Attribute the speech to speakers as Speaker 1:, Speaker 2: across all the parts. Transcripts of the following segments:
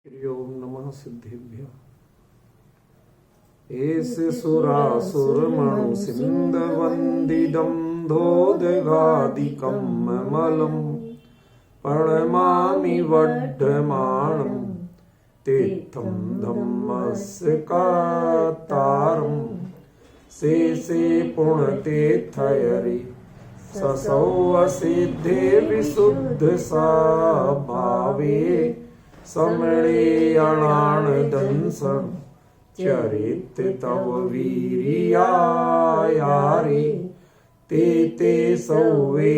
Speaker 1: ओम नमः सिद्धेभ्य। एस सुरासुर मणु सिंध वंदिदं धोदगादिकं ममलं प्रणमामि वड्ढमानं तीर्थं धम्मस्य कातारं शेषे पुण्यतीर्थयरि ससौ असिद्धे विशुद्ध भावे समणेयणान दंसन चरित तव वीरियायारे ते सौवे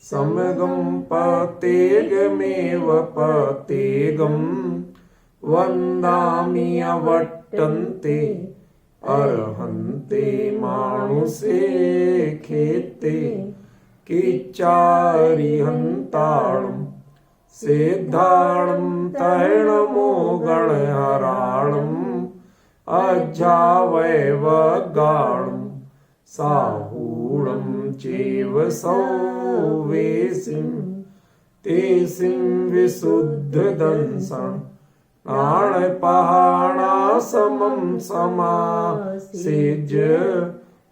Speaker 1: समगम पतेगमेव पतेगम वन्दामि अवट्टन्ते अर्हन्ते मानुषे खेते किच्चारिहन्ताणम् सिद्धाणं तैणमो गणहराणम् अज्जावैवगाणं साहूणं चैव सौवेसिं तेसिं विशुद्धदंसं नाणपहाणासमं समासेज्य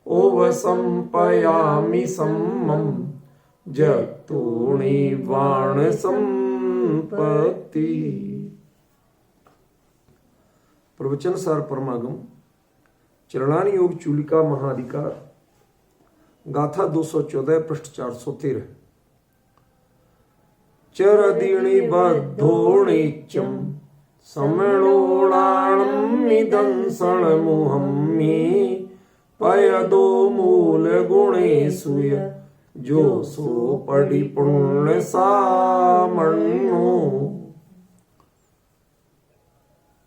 Speaker 1: ओवसंपयामि सम्मं जतूणि वाण संपत्ति। प्रवचन सार परमागम चरणानी योग चूलिका महाधिकार गाथा 214 पृष्ठ 413। चरदीणि बद्धोणिच्यं समणोणाणं निदंसण मुहम्मि पयदो मूल गुणेषु जो सो पड़ी पुण्य सामण्यो।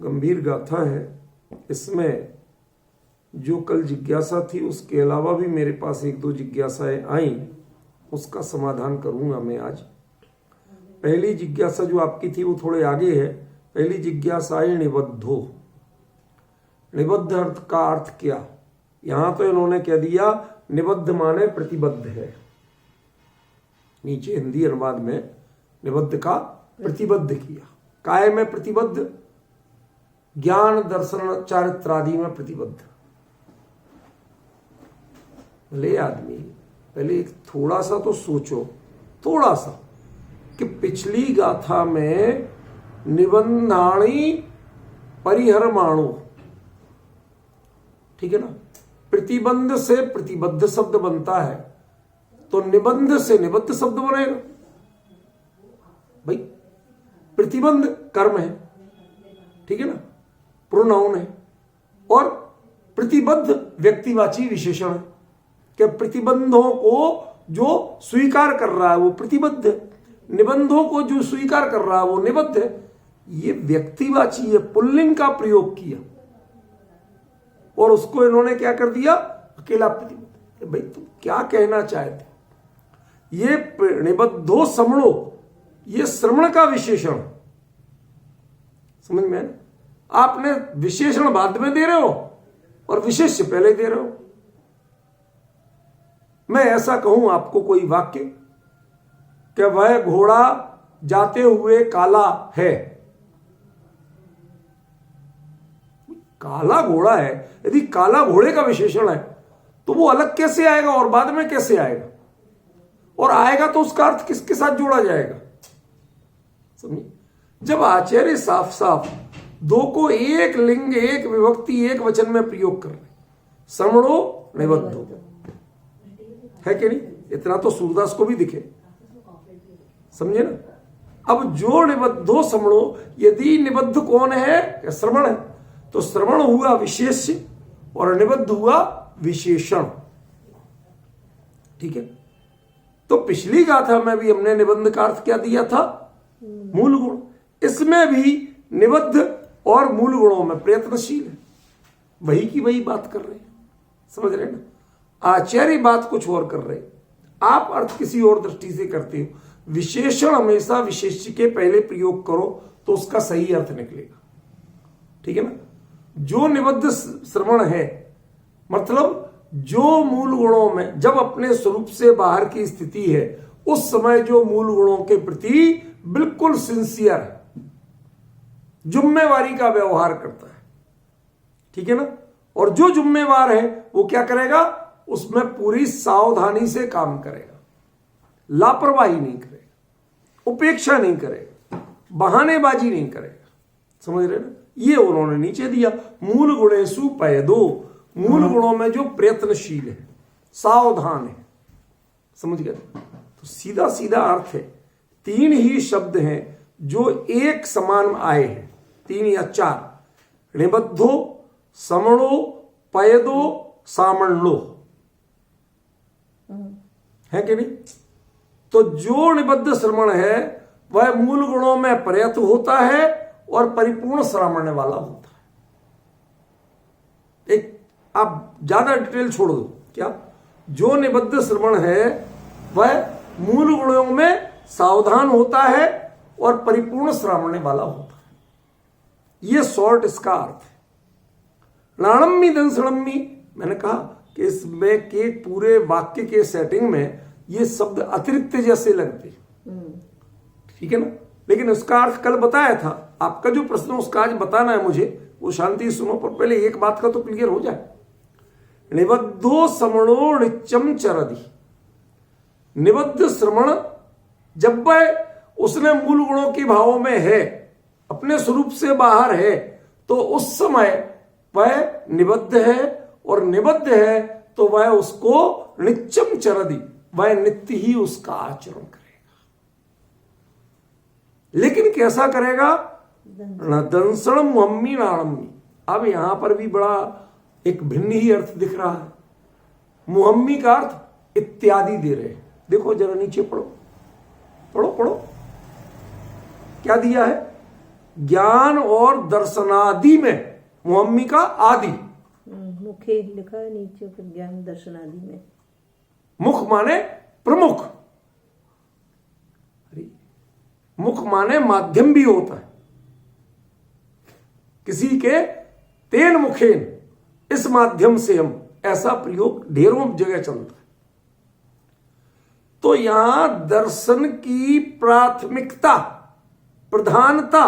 Speaker 1: गंभीर गाथा है। इसमें जो कल जिज्ञासा थी उसके अलावा भी मेरे पास एक दो जिज्ञासाएं आई, उसका समाधान करूंगा मैं आज। पहली जिज्ञासा जो आपकी थी वो थोड़े आगे है। पहली जिज्ञासा है निबद्धो। निबद्ध अर्थ का अर्थ क्या? यहां तो इन्होंने कह दिया निबद्ध माने प्रतिबद्ध है। नीचे हिंदी अनुवाद में निबद्ध का प्रतिबद्ध किया। काय में प्रतिबद्ध? ज्ञान दर्शन चारित्र आदि में प्रतिबद्ध। भले आदमी पहले थोड़ा सा तो सोचो, थोड़ा सा, कि पिछली गाथा में निबंधाणी परिहरमाणु, ठीक है ना, प्रतिबंध से प्रतिबद्ध शब्द बनता है, तो निबंध से निबद्ध शब्द बनेगा। भाई प्रतिबंध कर्म है, ठीक है ना, प्रोनाउन है, और प्रतिबद्ध व्यक्तिवाची विशेषण है। कि प्रतिबंधों को जो स्वीकार कर रहा है वो प्रतिबद्ध है, निबंधों को जो स्वीकार कर रहा है वो निबद्ध है। ये व्यक्तिवाची है, पुल्लिंग का प्रयोग किया और उसको इन्होंने क्या कर दिया? अकेला प्रतिबद्ध। भाई तुम क्या कहना चाहते? ये निबद्धो समणो, ये श्रवण का विशेषण, समझ में? आपने विशेषण बाद में दे रहे हो और विशेष्य पहले दे रहे हो। मैं ऐसा कहूं आपको कोई वाक्य कि वह घोड़ा जाते हुए काला है। काला घोड़ा है, यदि काला घोड़े का विशेषण है तो वो अलग कैसे आएगा और बाद में कैसे आएगा? और आएगा तो उसका अर्थ किसके साथ जोड़ा जाएगा? समझिए, जब आचार्य साफ साफ दो को एक लिंग, एक विभक्ति, एक वचन में प्रयोग कर रहे, समणो निबद्धो, है कि नहीं? इतना तो सूरदास को भी दिखे, समझे ना। अब जो निबद्धो समणो, यदि निबद्ध कौन है? श्रवण है, तो श्रवण हुआ विशेष्य और निबद्ध हुआ विशेषण, ठीक है। तो पिछली गाथा में भी हमने निबंध का अर्थ क्या दिया था? मूल गुण। इसमें भी निबद्ध और मूल गुणों में प्रयत्नशील है, वही की वही बात कर रहे हैं, समझ रहे हैं ना। आचार्य बात कुछ और कर रहे हैं, आप अर्थ किसी और दृष्टि से करते हो। विशेषण हमेशा विशेष्य के पहले प्रयोग करो तो उसका सही अर्थ निकलेगा, ठीक है ना। जो निबद्ध श्रवण है, मतलब जो मूल गुणों में जब अपने स्वरूप से बाहर की स्थिति है, उस समय जो मूल गुणों के प्रति बिल्कुल सिंसियर है, जुम्मेवारी का व्यवहार करता है, ठीक है ना। और जो जुम्मेवार है वो क्या करेगा, उसमें पूरी सावधानी से काम करेगा, लापरवाही नहीं करेगा, उपेक्षा नहीं करेगा, बहानेबाजी नहीं करेगा। समझ रहे ना। ये उन्होंने नीचे दिया, मूल गुणेषु पयदो, मूल गुणों में जो प्रयत्नशील है, सावधान है। समझ गए। तो सीधा सीधा अर्थ है, तीन ही शब्द हैं जो एक समान आए हैं, तीन या चार, निबद्धो, समणो, पयदो, सामण्यो, है कि नहीं। तो जो निबद्ध श्रवण है वह मूल गुणों में प्रयत होता है और परिपूर्ण श्रावण वाला होता है। एक आप ज्यादा डिटेल छोड़ दो, क्या जो निबद्ध श्रवण है वह मूल गुणों में सावधान होता है और परिपूर्ण श्रावण वाला होता है। यह शॉर्ट इसका अर्थ है। नाणम्मी दंसणम्मी, मैंने कहा कि इसमें के पूरे वाक्य के सेटिंग में ये शब्द अतिरिक्त जैसे लगते, ठीक है ना। लेकिन उसका अर्थ कल बताया था। आपका जो प्रश्न उसका आज बताना है मुझे, वो शांति सुनो, पर पहले एक बात का तो क्लियर हो जाए। निबद्धो समणो नित्यम चरदि, निबद्ध श्रवण जब वह उसने मूल गुणों के भावों में है, अपने स्वरूप से बाहर है, तो उस समय वह निबद्ध है, और निबद्ध है तो वह उसको नित्यम चरदि, वह नित्य ही उसका आचरण करेगा। लेकिन कैसा करेगा, न दंसण मुहम्मी नाणम्मी। अब यहां पर भी बड़ा एक भिन्न ही अर्थ दिख रहा है। मुहम्मी का अर्थ इत्यादि दे रहे हैं। देखो जरा नीचे पढ़ो, पढ़ो पढ़ो, क्या दिया है, ज्ञान और दर्शनादि में मुहम्मी का आदि,
Speaker 2: मुखे लिखा है नीचे, फिर ज्ञान दर्शनादि में।
Speaker 1: मुख माने प्रमुख, मुख माने माध्यम भी होता है। किसी के तेन मुखेन, इस माध्यम से हम, ऐसा प्रयोग ढेरों जगह चलता है। तो यहां दर्शन की प्राथमिकता, प्रधानता,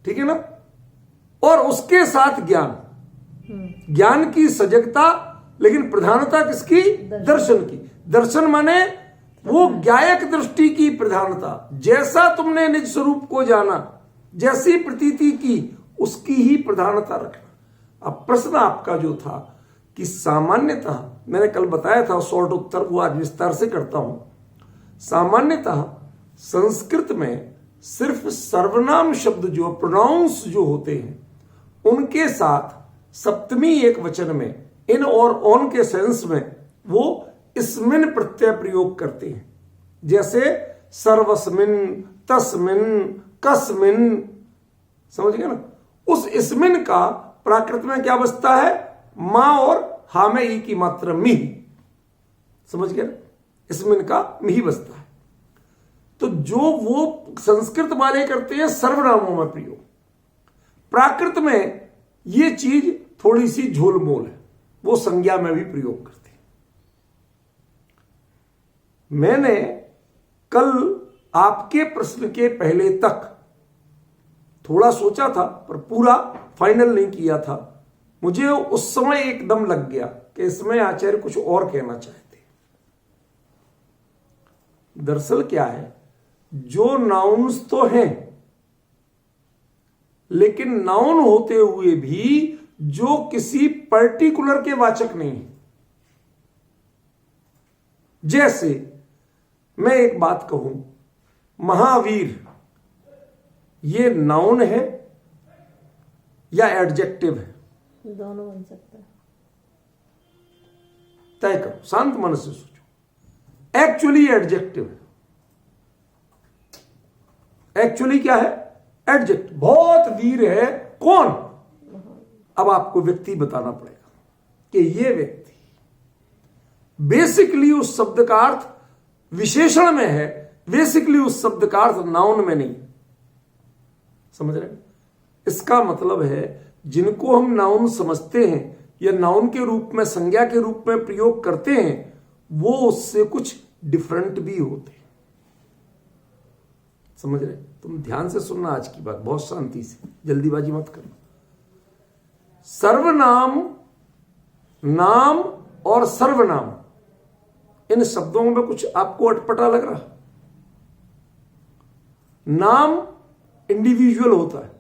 Speaker 1: ठीक है ना, और उसके साथ ज्ञान, ज्ञान की सजगता, लेकिन प्रधानता किसकी, दर्शन की। दर्शन माने वो ज्ञायक दृष्टि की प्रधानता। जैसा तुमने निज स्वरूप को जाना, जैसी प्रतीति की, उसकी ही प्रधानता रखना। अब प्रश्न आपका जो था कि सामान्यतः, मैंने कल बताया था शॉर्ट उत्तर, वो आज विस्तार से करता हूं। सामान्यतः संस्कृत में सिर्फ सर्वनाम शब्द जो प्रोनाउंस जो होते हैं, उनके साथ सप्तमी एक वचन में इन और ऑन के सेंस में वो इसमिन प्रत्यय प्रयोग करते हैं। जैसे सर्वस्मिन, तस्मिन, कस्मिन, समझ गए ना। उस इसमिन का प्राकृत में क्या बचता है, मां और हा में ई की मात्रा मी, समझ गए ना, इसमिन का मी बचता है। तो जो वो संस्कृत वाले करते हैं सर्वनामों में प्रयोग, प्राकृत में ये चीज थोड़ी सी झोलमोल है, वो संज्ञा में भी प्रयोग करते हैं। मैंने कल आपके प्रश्न के पहले तक थोड़ा सोचा था, पर पूरा फाइनल नहीं किया था। मुझे उस समय एकदम लग गया कि इसमें आचार्य कुछ और कहना चाहते। दरअसल क्या है, जो नाउन्स तो हैं, लेकिन नाउन होते हुए भी जो किसी पर्टिकुलर के वाचक नहीं है। जैसे मैं एक बात कहूं, महावीर, ये नाउन है या एडजेक्टिव है?
Speaker 2: दोनों बन सकता है।
Speaker 1: तय करो, शांत मन से सोचो। एक्चुअली एडजेक्टिव है। एक्चुअली क्या है, एडजेक्टिव। बहुत वीर है कौन, अब आपको व्यक्ति बताना पड़ेगा कि ये व्यक्ति बेसिकली उस शब्द का अर्थ विशेषण में है, बेसिकली उस शब्द का अर्थ नाउन में नहीं। समझ रहे हैं? इसका मतलब है जिनको हम नाउन समझते हैं या नाउन के रूप में, संज्ञा के रूप में प्रयोग करते हैं, वो उससे कुछ डिफरेंट भी होते हैं। समझ रहे? तुम ध्यान से सुनना आज की बात, बहुत शांति से, जल्दीबाजी मत करना। सर्वनाम, नाम और सर्वनाम, इन शब्दों में कुछ आपको अटपटा लग रहा? नाम इंडिविजुअल होता है,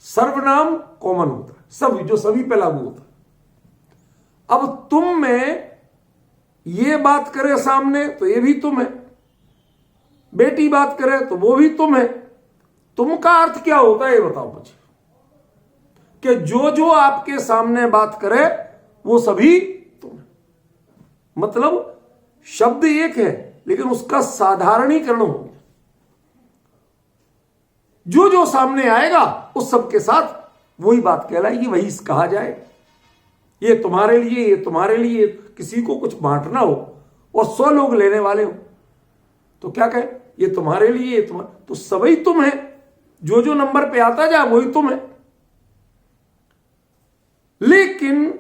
Speaker 1: सर्वनाम कॉमन होता है, सभी, जो सभी पे लागू होता है। अब तुम में ये बात करे सामने तो ये भी तुम है, बेटी बात करे तो वो भी तुम है। तुम का अर्थ क्या होता है ये बताओ मुझे, कि जो जो आपके सामने बात करे वो सभी तुम है। मतलब शब्द एक है लेकिन उसका साधारणीकरण हो गया। जो जो सामने आएगा उस सब के साथ वही बात कहलाएगी, वही कहा जाए। ये तुम्हारे लिए, ये तुम्हारे लिए, किसी को कुछ बांटना हो और 100 लोग लेने वाले हो तो क्या कहे, ये तुम्हारे लिए, ये तुम्हारे, तो सभी तुम है। जो जो नंबर पे आता जाए वही तुम है। लेकिन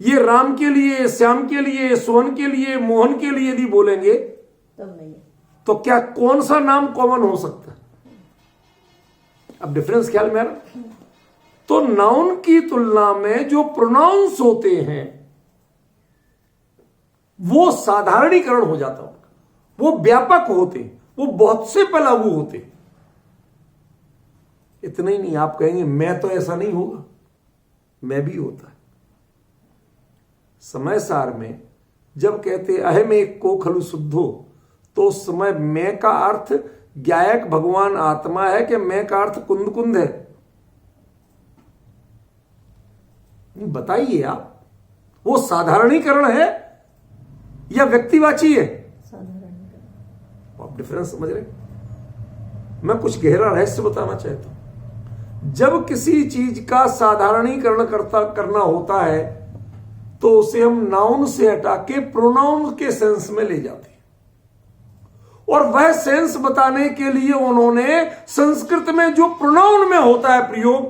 Speaker 1: ये राम के लिए, श्याम के लिए, सोहन के लिए, मोहन के लिए यदि बोलेंगे
Speaker 2: तब नहीं है।
Speaker 1: तो क्या कौन सा नाम कॉमन हो सकता है? अब डिफरेंस ख्याल में आ रहा? तो नाउन की तुलना में जो प्रोनाउंस होते हैं वो साधारणीकरण हो जाता है, वो व्यापक होते, वो बहुत से पे लागू होते। इतना ही नहीं, आप कहेंगे मैं तो ऐसा नहीं होगा, मैं भी होता है। समय सार में जब कहते अहम एक को खलु शुद्धो, तो उस समय मैं का अर्थ ज्ञायक भगवान आत्मा है कि मैं का अर्थ कुंद कुंद है? बताइए आप, वो साधारणीकरण है या व्यक्तिवाची है?
Speaker 2: साधारणीकरण।
Speaker 1: आप डिफरेंस समझ रहे? मैं कुछ गहरा रहस्य बताना चाहता हूं। जब किसी चीज का साधारणीकरण करना होता है तो उसे हम नाउन से हटा के प्रोनाउन के सेंस में ले जाते हैं, और वह सेंस बताने के लिए उन्होंने संस्कृत में जो प्रोनाउन में होता है प्रयोग,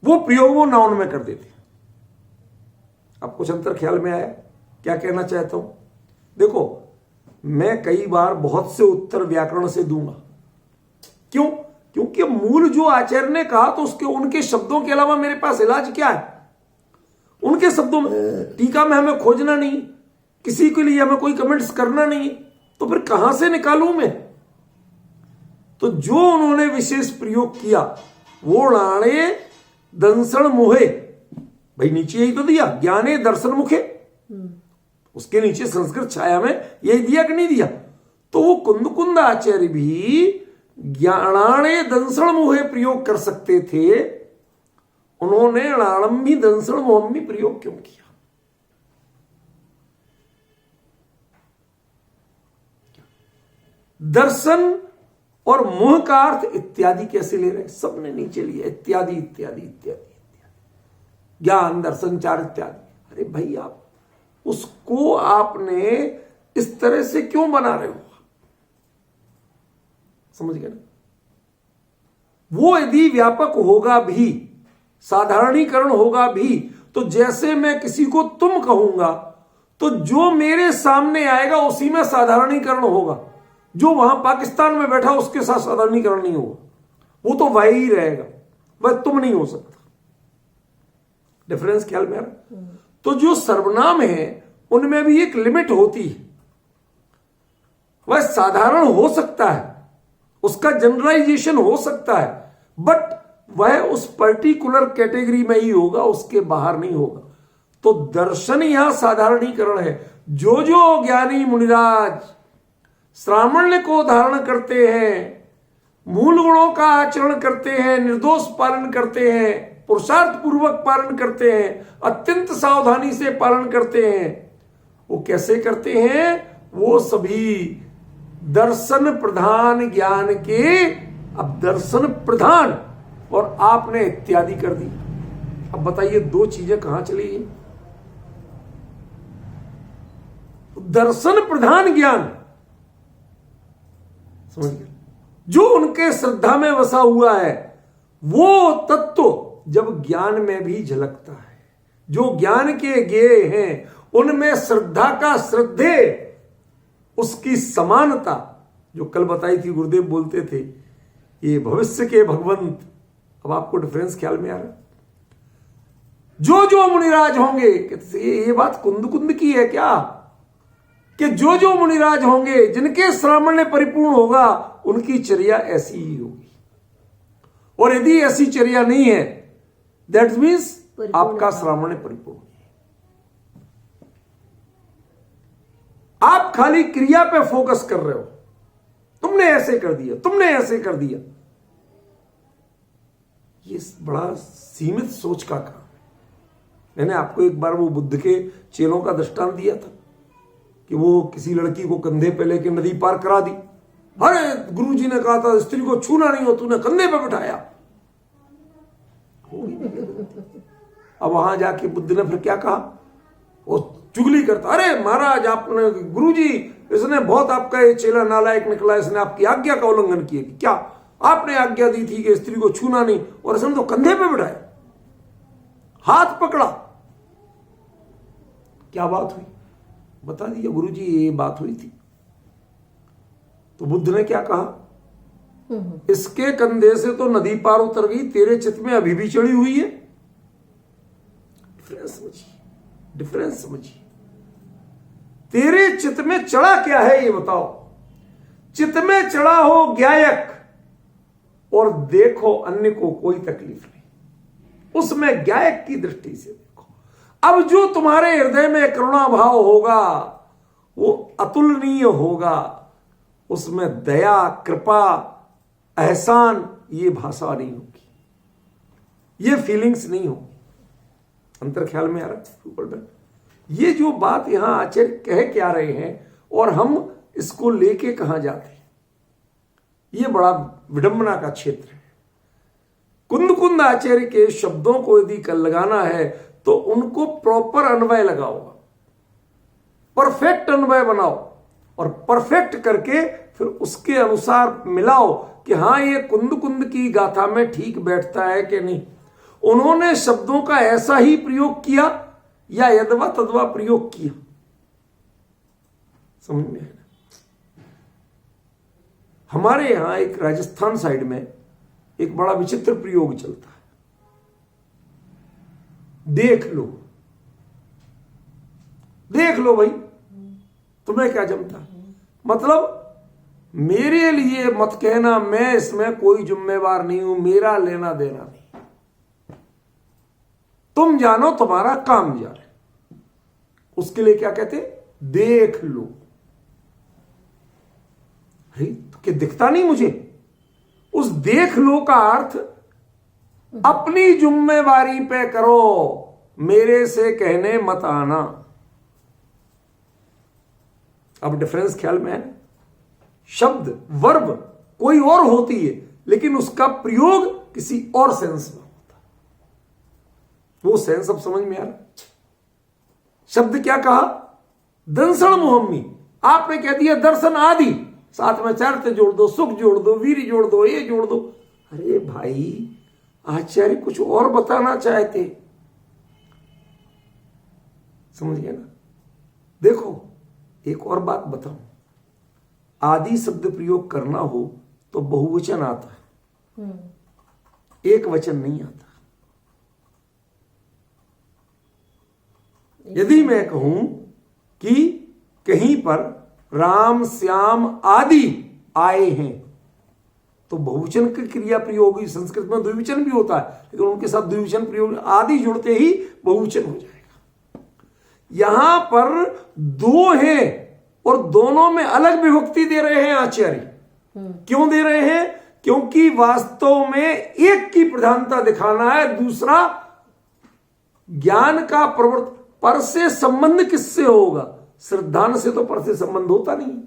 Speaker 1: वो प्रयोग वो नाउन में कर देते हैं। अब कुछ अंतर ख्याल में आया? क्या कहना चाहता हूं? देखो, मैं कई बार बहुत से उत्तर व्याकरण से दूंगा। क्यों? क्योंकि मूल जो आचार्य ने कहा तो उसके, उनके शब्दों के अलावा मेरे पास इलाज क्या है? उनके शब्दों में, टीका में हमें खोजना नहीं, किसी के लिए हमें कोई कमेंट्स करना नहीं, तो फिर कहां से निकालूं मैं? तो जो उन्होंने विशेष प्रयोग किया वो राणे दंसण मोहे, भाई नीचे यही तो दिया, ज्ञाने दर्शन मुखे, उसके नीचे संस्कृत छाया में यही दिया कि नहीं दिया? तो वो कुंद कुंद आचार्य भी ज्ञानाणे दंसण मोहे प्रयोग कर सकते थे, उन्होंने राणम्भी दंसण मोहम्भी प्रयोग क्यों किया? दर्शन और मोह का अर्थ इत्यादि कैसे ले रहे हैं? सबने नीचे लिया इत्यादि इत्यादि इत्यादि इत्यादि, ज्ञान दर्शन चार इत्यादि। अरे भाई, आप उसको आपने इस तरह से क्यों बना रहे हो? समझ गए ना? वो यदि व्यापक होगा भी, साधारणीकरण होगा भी, तो जैसे मैं किसी को तुम कहूंगा तो जो मेरे सामने आएगा उसी में साधारणीकरण होगा। जो वहां पाकिस्तान में बैठा उसके साथ साधारणीकरण नहीं होगा, वो तो वही ही रहेगा, वह तुम नहीं हो सकता। डिफरेंस ख्याल में आ रहा? तो जो सर्वनाम है उनमें भी एक लिमिट होती है। वह साधारण हो सकता है, उसका जनरलाइजेशन हो सकता है, बट वह उस पर्टिकुलर कैटेगरी में ही होगा, उसके बाहर नहीं होगा। तो दर्शन यहां साधारणीकरण है। जो जो ज्ञानी मुनिराज श्रावण्य को धारण करते हैं, मूल गुणों का आचरण करते हैं, निर्दोष पालन करते हैं, पुरुषार्थ पूर्वक पालन करते हैं, अत्यंत सावधानी से पालन करते हैं, वो कैसे करते हैं? वो सभी दर्शन प्रधान ज्ञान के, अब दर्शन प्रधान और आपने इत्यादि कर दी। अब बताइए दो चीजें कहां चली गई? दर्शन प्रधान ज्ञान, समझ गए? जो उनके श्रद्धा में वसा हुआ है वो तत्व जब ज्ञान में भी झलकता है, जो ज्ञान के ज्ञेय हैं उनमें श्रद्धा का श्रद्धेय, उसकी समानता, जो कल बताई थी, गुरुदेव बोलते थे ये भविष्य के भगवंत। अब आपको डिफरेंस ख्याल में आ रहा? जो जो मुनिराज होंगे, ये बात कुंद कुंद की है क्या, कि जो जो मुनिराज होंगे जिनके श्रावण परिपूर्ण होगा उनकी चर्या ऐसी ही होगी। और यदि ऐसी चर्या नहीं है, दैट मीन्स आपका श्रावण परिपूर्ण है। आप खाली क्रिया पे फोकस कर रहे हो, तुमने ऐसे कर दिया, तुमने ऐसे कर दिया। ये बड़ा सीमित सोच का काम है। मैंने आपको एक बार वो बुद्ध के चेलों का दृष्टांत दिया था कि वो किसी लड़की को कंधे पे लेके नदी पार करा दी। अरे गुरुजी ने कहा था स्त्री को छूना नहीं हो, तूने कंधे पे बिठाया। अब वहां जाके बुद्ध ने फिर क्या कहा, वो चुगली करता, अरे महाराज आपने, गुरुजी इसने बहुत, आपका ये चेला नालायक निकला, इसने आपकी आज्ञा का उल्लंघन किया। क्या आपने आज्ञा दी थी कि स्त्री को छूना नहीं, और इसने तो कंधे पे बिठाया, हाथ पकड़ा। क्या बात हुई? बता दिया गुरुजी ये बात हुई थी। तो बुद्ध ने क्या कहा, इसके कंधे से तो नदी पार उतर गई, तेरे चित्त में अभी भी चढ़ी हुई है। डिफरेंस समझिए, डिफरेंस समझिए। तेरे चित्त में चढ़ा क्या है ये बताओ। चित्त में चढ़ा हो ज्ञायक, और देखो अन्य को कोई तकलीफ नहीं, उसमें ज्ञायक की दृष्टि से देखो। अब जो तुम्हारे हृदय में करुणा भाव होगा वो अतुलनीय होगा, उसमें दया, कृपा, एहसान, ये भाषा नहीं होगी, ये फीलिंग्स नहीं होगी। अंतर ख्याल में आ रहा है? ये जो बात यहां आचार्य कह क्या रहे हैं और हम इसको लेके कहां जाते हैं, ये बड़ा विडंबना का क्षेत्र है। कुंद कुंद आचार्य के शब्दों को यदि कल लगाना है तो उनको प्रॉपर अन्वय लगाओ, परफेक्ट अन्वय बनाओ, और परफेक्ट करके फिर उसके अनुसार मिलाओ कि हां ये कुंद कुंद की गाथा में ठीक बैठता है कि नहीं। उन्होंने शब्दों का ऐसा ही प्रयोग किया या यदवा तदवा प्रयोग किया, समझ में है? हमारे यहां एक राजस्थान साइड में एक बड़ा विचित्र प्रयोग चलता है, देख लो, देख लो भाई, तुम्हें क्या जमता है। मतलब मेरे लिए मत कहना, मैं इसमें कोई जिम्मेवार नहीं हूं, मेरा लेना देना नहीं, तुम जानो तुम्हारा काम जाने। उसके लिए क्या कहते, देख लो। अरे तो क्या दिखता नहीं मुझे? उस देख लो का अर्थ अपनी जिम्मेवारी पे करो, मेरे से कहने मत आना। अब डिफरेंस ख्याल में है? शब्द, वर्ब कोई और होती है, लेकिन उसका प्रयोग किसी और सेंस में होता है। वो सेंस अब समझ में आ रहा? शब्द क्या कहा, दंसण मुहम्मी, आपने कह दिया दर्शन आदि, साथ में चार्थ जोड़ दो, सुख जोड़ दो, वीर जोड़ दो, ये जोड़ दो। अरे भाई आचार्य कुछ और बताना चाहते, समझ गए ना? देखो एक और बात बताऊं, आदि शब्द प्रयोग करना हो तो बहुवचन आता है, एक वचन नहीं आता। यदि मैं कहूं कि कहीं पर राम श्याम आदि आए हैं तो बहुवचन की क्रिया प्रयोग हुई। संस्कृत में द्विवचन भी होता है, लेकिन उनके साथ द्विवचन प्रयोग, आदि जुड़ते ही बहुवचन हो जाएगा। यहां पर दो हैं और दोनों में अलग विभक्ति दे रहे हैं आचार्य। क्यों दे रहे हैं? क्योंकि वास्तव में एक की प्रधानता दिखाना है, दूसरा ज्ञान का प्रवर्त। पर से संबंध किससे होगा? श्रद्धान से तो पर से संबंध होता नहीं।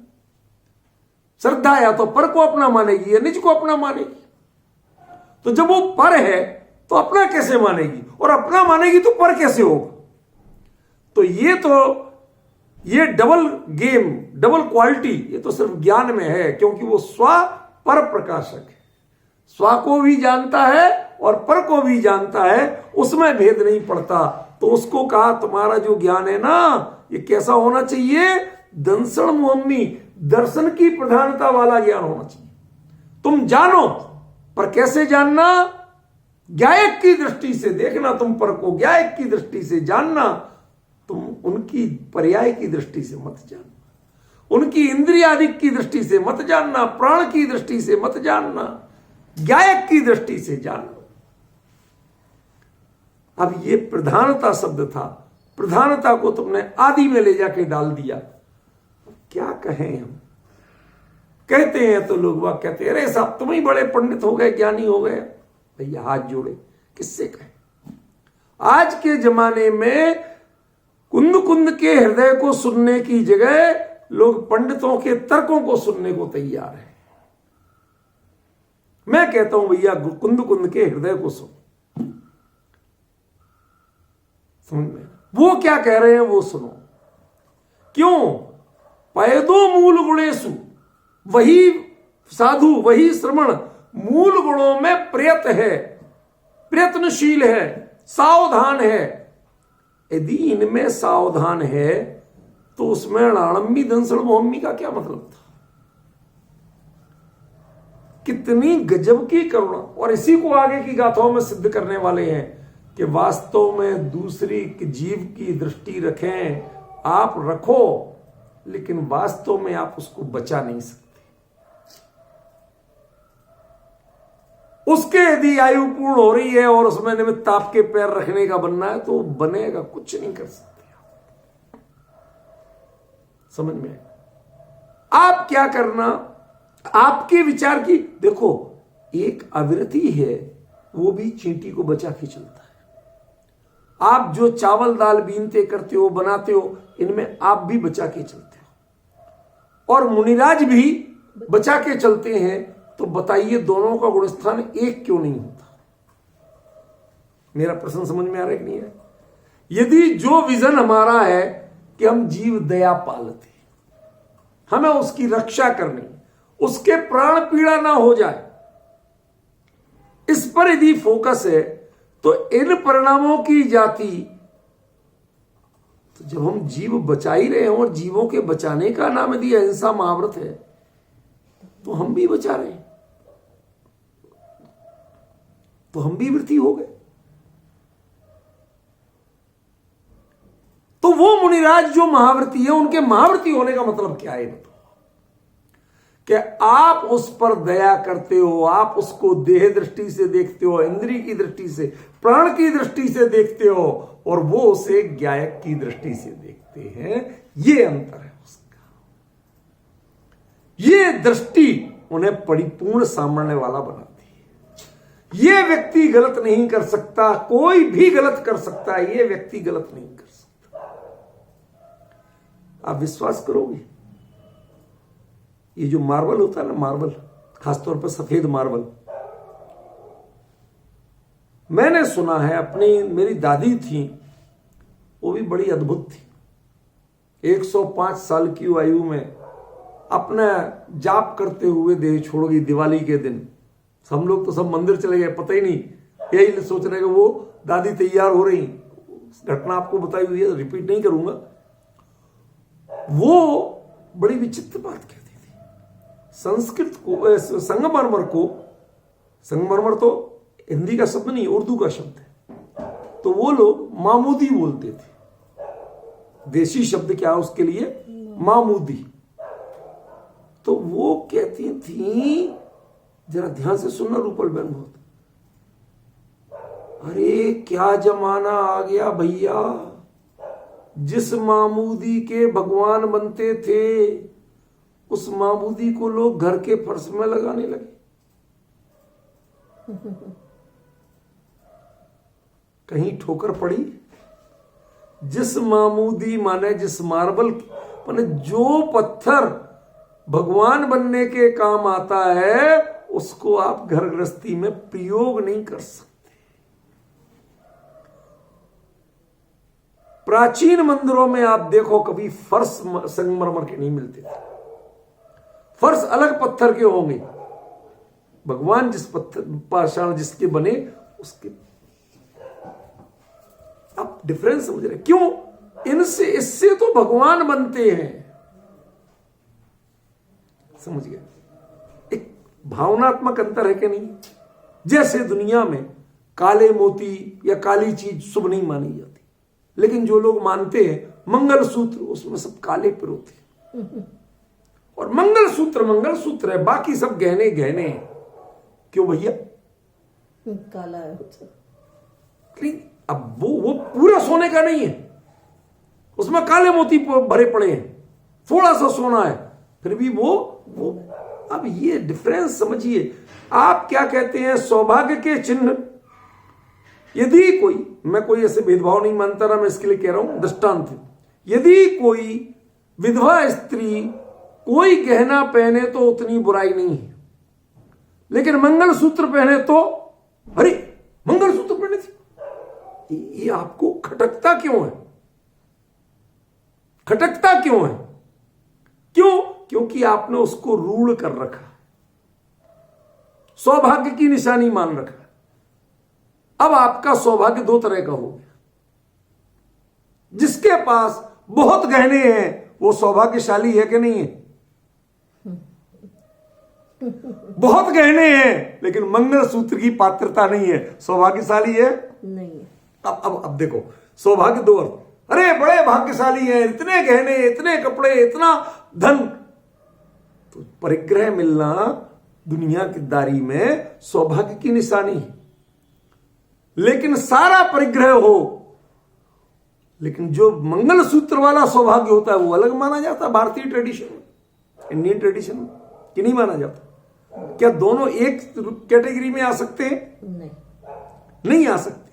Speaker 1: श्रद्धा या तो पर को अपना मानेगी या निज को अपना मानेगी। तो जब वो पर है तो अपना कैसे मानेगी, और अपना मानेगी तो पर कैसे होगा? तो ये डबल गेम, डबल क्वालिटी, ये तो सिर्फ ज्ञान में है, क्योंकि वो स्व पर प्रकाशक है। स्व को भी जानता है और पर को भी जानता है, उसमें भेद नहीं पड़ता। तो उसको कहा तुम्हारा जो ज्ञान है ना, ये कैसा होना चाहिए? दंसण मुहम्मी, दर्शन की प्रधानता वाला ज्ञान होना चाहिए। तुम जानो पर कैसे जानना? ज्ञायक की दृष्टि से देखना तुम पर को, ज्ञायक की दृष्टि से जानना, तुम उनकी पर्याय की दृष्टि से मत जानना, उनकी इंद्रियादिक की दृष्टि से मत जानना, प्राण की दृष्टि से मत जानना, ज्ञायक की दृष्टि से जानना। अब ये प्रधानता शब्द था, प्रधानता को तुमने आदि में ले जाके डाल दिया। क्या कहें हम? कहते हैं तो लोग वह कहते हैं, अरे साहब तुम ही बड़े पंडित हो गए, ज्ञानी हो गए। भैया हाथ जोड़े, किससे कहें? आज के जमाने में कुंद कुंद के हृदय को सुनने की जगह लोग पंडितों के तर्कों को सुनने को तैयार हैं। मैं कहता हूं भैया कुंद कुंद के हृदय को सुनो, समझ में? वो क्या कह रहे हैं वो सुनो। क्यों? पैदो मूल गुणेशु, वही साधु, वही श्रमण मूल गुणों में प्रयत है, प्रयत्नशील है, सावधान है। यदि इनमें सावधान है तो उसमें अणाड़म्बी दंसड़ मोहम्मी का क्या मतलब था? कितनी गजब की करुणा। और इसी को आगे की गाथाओं में सिद्ध करने वाले हैं कि वास्तव में दूसरी जीव की दृष्टि रखें, आप रखो, लेकिन वास्तव में आप उसको बचा नहीं सकते। उसके यदि आयु पूर्ण हो रही है और उसमें निमित्त आपके पैर रखने का बनना है तो बनेगा, कुछ नहीं कर सकते। समझ में? आप क्या करना, आपके विचार की देखो, एक अविरति है वो भी चींटी को बचा के चलता है। आप जो चावल दाल बीनते करते हो, बनाते हो, इनमें आप भी बचा के चलते हो और मुनिराज भी बचा के चलते हैं। तो बताइए दोनों का गुणस्थान एक क्यों नहीं होता? मेरा प्रश्न समझ में आ रहा है कि नहीं है? यदि जो विजन हमारा है कि हम जीव दया पालते, हमें उसकी रक्षा करनी, उसके प्राण पीड़ा ना हो जाए, इस पर यदि फोकस है तो इन परिणामों की जाति, तो जब हम जीव बचा ही रहे हैं और जीवों के बचाने का नाम यदि अहिंसा महाव्रत है तो हम भी बचा रहे हैं, तो हम भी व्रती हो गए। तो वो मुनिराज जो महाव्रती है, उनके महाव्रती होने का मतलब क्या है? बताओ कि आप उस पर दया करते हो, आप उसको देह दृष्टि से देखते हो, इंद्रिय की दृष्टि से, प्राण की दृष्टि से देखते हो, और वो उसे ज्ञायक की दृष्टि से देखते हैं। ये अंतर है उसका। ये दृष्टि उन्हें परिपूर्ण सामने वाला बनाती है। ये व्यक्ति गलत नहीं कर सकता, कोई भी गलत कर सकता है, ये व्यक्ति गलत नहीं कर सकता। आप विश्वास करोगे, ये जो मार्बल होता है ना, मार्बल, खासतौर पर सफेद मार्बल, मैंने सुना है, अपनी मेरी दादी थी, वो भी बड़ी अद्भुत थी। 105 साल की आयु में अपना जाप करते हुए देह छोड़ गई दिवाली के दिन। हम लोग तो सब मंदिर चले गए, पता ही नहीं, यही सोच रहे कि वो दादी तैयार हो रही। घटना आपको बताई हुई है, रिपीट नहीं करूंगा। वो बड़ी विचित्र बात कहती थी। संस्कृत को, संगमरमर को, संगमरमर तो हिंदी का शब्द नहीं, उर्दू का शब्द है, तो वो लोग मामूदी बोलते थे। देशी शब्द क्या है उसके लिए? मामूदी। तो वो कहती थी, जरा ध्यान से सुनना रूपल बहन, बहुत, अरे क्या जमाना आ गया भैया, जिस मामूदी के भगवान बनते थे उस मामूदी को लोग घर के फर्श में लगाने लगे। कहीं ठोकर पड़ी? जिस मामूदी माने जिस मार्बल माने जो पत्थर भगवान बनने के काम आता है, उसको आप घर गृहस्थी में प्रयोग नहीं कर सकते। प्राचीन मंदिरों में आप देखो, कभी फर्श संगमरमर के नहीं मिलते थे, फर्श अलग पत्थर के होंगे। भगवान जिस पत्थर पाषाण जिसके बने उसके, आप डिफरेंस समझ रहे? क्यों? इनसे, इससे तो भगवान बनते हैं। समझ गए? एक भावनात्मक अंतर है कि नहीं? जैसे दुनिया में काले मोती या काली चीज शुभ नहीं मानी जाती, लेकिन जो लोग मानते हैं मंगलसूत्र, उसमें सब काले पिरोते हैं। और मंगलसूत्र है, बाकी सब गहने गहने हैं। क्यों भैया?
Speaker 2: काला है तो।
Speaker 1: अब वो पूरा सोने का नहीं है, उसमें काले मोती भरे पड़े हैं, थोड़ा सा सोना है, फिर भी वो अब ये डिफरेंस समझिए। आप क्या कहते हैं? सौभाग्य के चिन्ह। यदि कोई, मैं कोई ऐसे भेदभाव नहीं मानता ना, मैं इसके लिए कह रहा हूं दृष्टांत है। यदि कोई विधवा स्त्री कोई गहना पहने तो उतनी बुराई नहीं है, लेकिन मंगलसूत्र पहने तो, अरे मंगलसूत्र पहने थे, ये आपको खटकता क्यों है? खटकता क्यों है? क्यों? क्योंकि आपने उसको रूढ़ कर रखा, सौभाग्य की निशानी मान रखा। अब आपका सौभाग्य दो तरह का हो गया। जिसके पास बहुत गहने हैं वो सौभाग्यशाली है कि नहीं है? बहुत गहने हैं लेकिन मंगलसूत्र की पात्रता नहीं है, सौभाग्यशाली है?
Speaker 2: नहीं है।
Speaker 1: अब देखो, सौभाग्य दो अर्थ। अरे बड़े भाग्यशाली हैं, इतने गहने, इतने कपड़े, इतना धन। तो परिग्रह मिलना दुनिया की दारी में सौभाग्य की निशानी है, लेकिन सारा परिग्रह हो, लेकिन जो मंगलसूत्र वाला सौभाग्य होता है वो अलग माना जाता है। भारतीय ट्रेडिशन में, इंडियन ट्रेडिशन में कि नहीं माना जाता? क्या दोनों एक कैटेगरी में आ सकते हैं? नहीं आ सकते।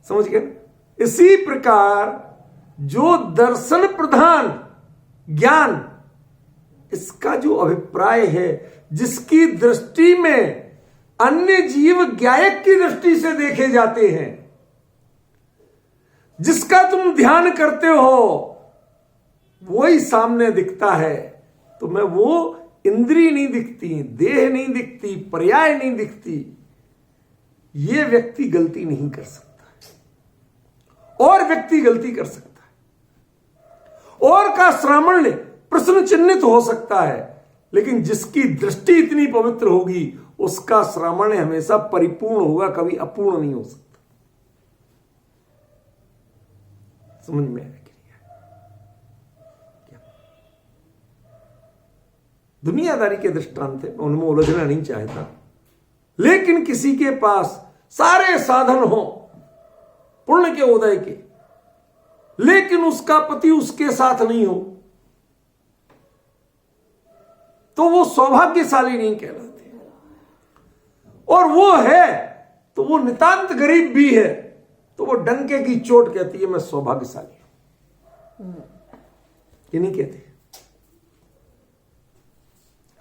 Speaker 1: समझ गए? इसी प्रकार जो दर्शन प्रधान ज्ञान, इसका जो अभिप्राय है, जिसकी दृष्टि में अन्य जीव ज्ञायक की दृष्टि से देखे जाते हैं, जिसका तुम ध्यान करते हो वही सामने दिखता है, तो मैं वो इंद्रिय नहीं दिखती, देह नहीं दिखती, पर्याय नहीं दिखती, ये व्यक्ति गलती नहीं कर सकता और व्यक्ति गलती कर सकता है, और का श्रावण प्रश्न चिन्हित हो सकता है, लेकिन जिसकी दृष्टि इतनी पवित्र होगी उसका श्रावण हमेशा परिपूर्ण होगा, कभी अपूर्ण नहीं हो सकता। समझ में आया? दुनियादारी के दृष्टांत है, उनमें उलझना नहीं चाहता, लेकिन किसी के पास सारे साधन हो पुण्य के उदय के, लेकिन उसका पति उसके साथ नहीं हो, तो वो सौभाग्यशाली नहीं कहलाते। और वो है तो वो नितांत गरीब भी है, तो वो डंके की चोट कहती है मैं सौभाग्यशाली हूं, ये नहीं कहते।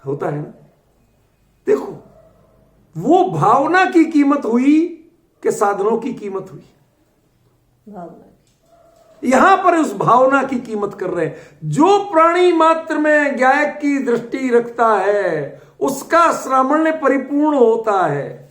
Speaker 1: होता है ना? देखो, वो भावना की कीमत हुई कि साधनों की कीमत हुई?
Speaker 2: भावना।
Speaker 1: यहां पर उस भावना की कीमत कर रहे हैं। जो प्राणी मात्र में ज्ञायक की दृष्टि रखता है उसका श्रावण परिपूर्ण होता है।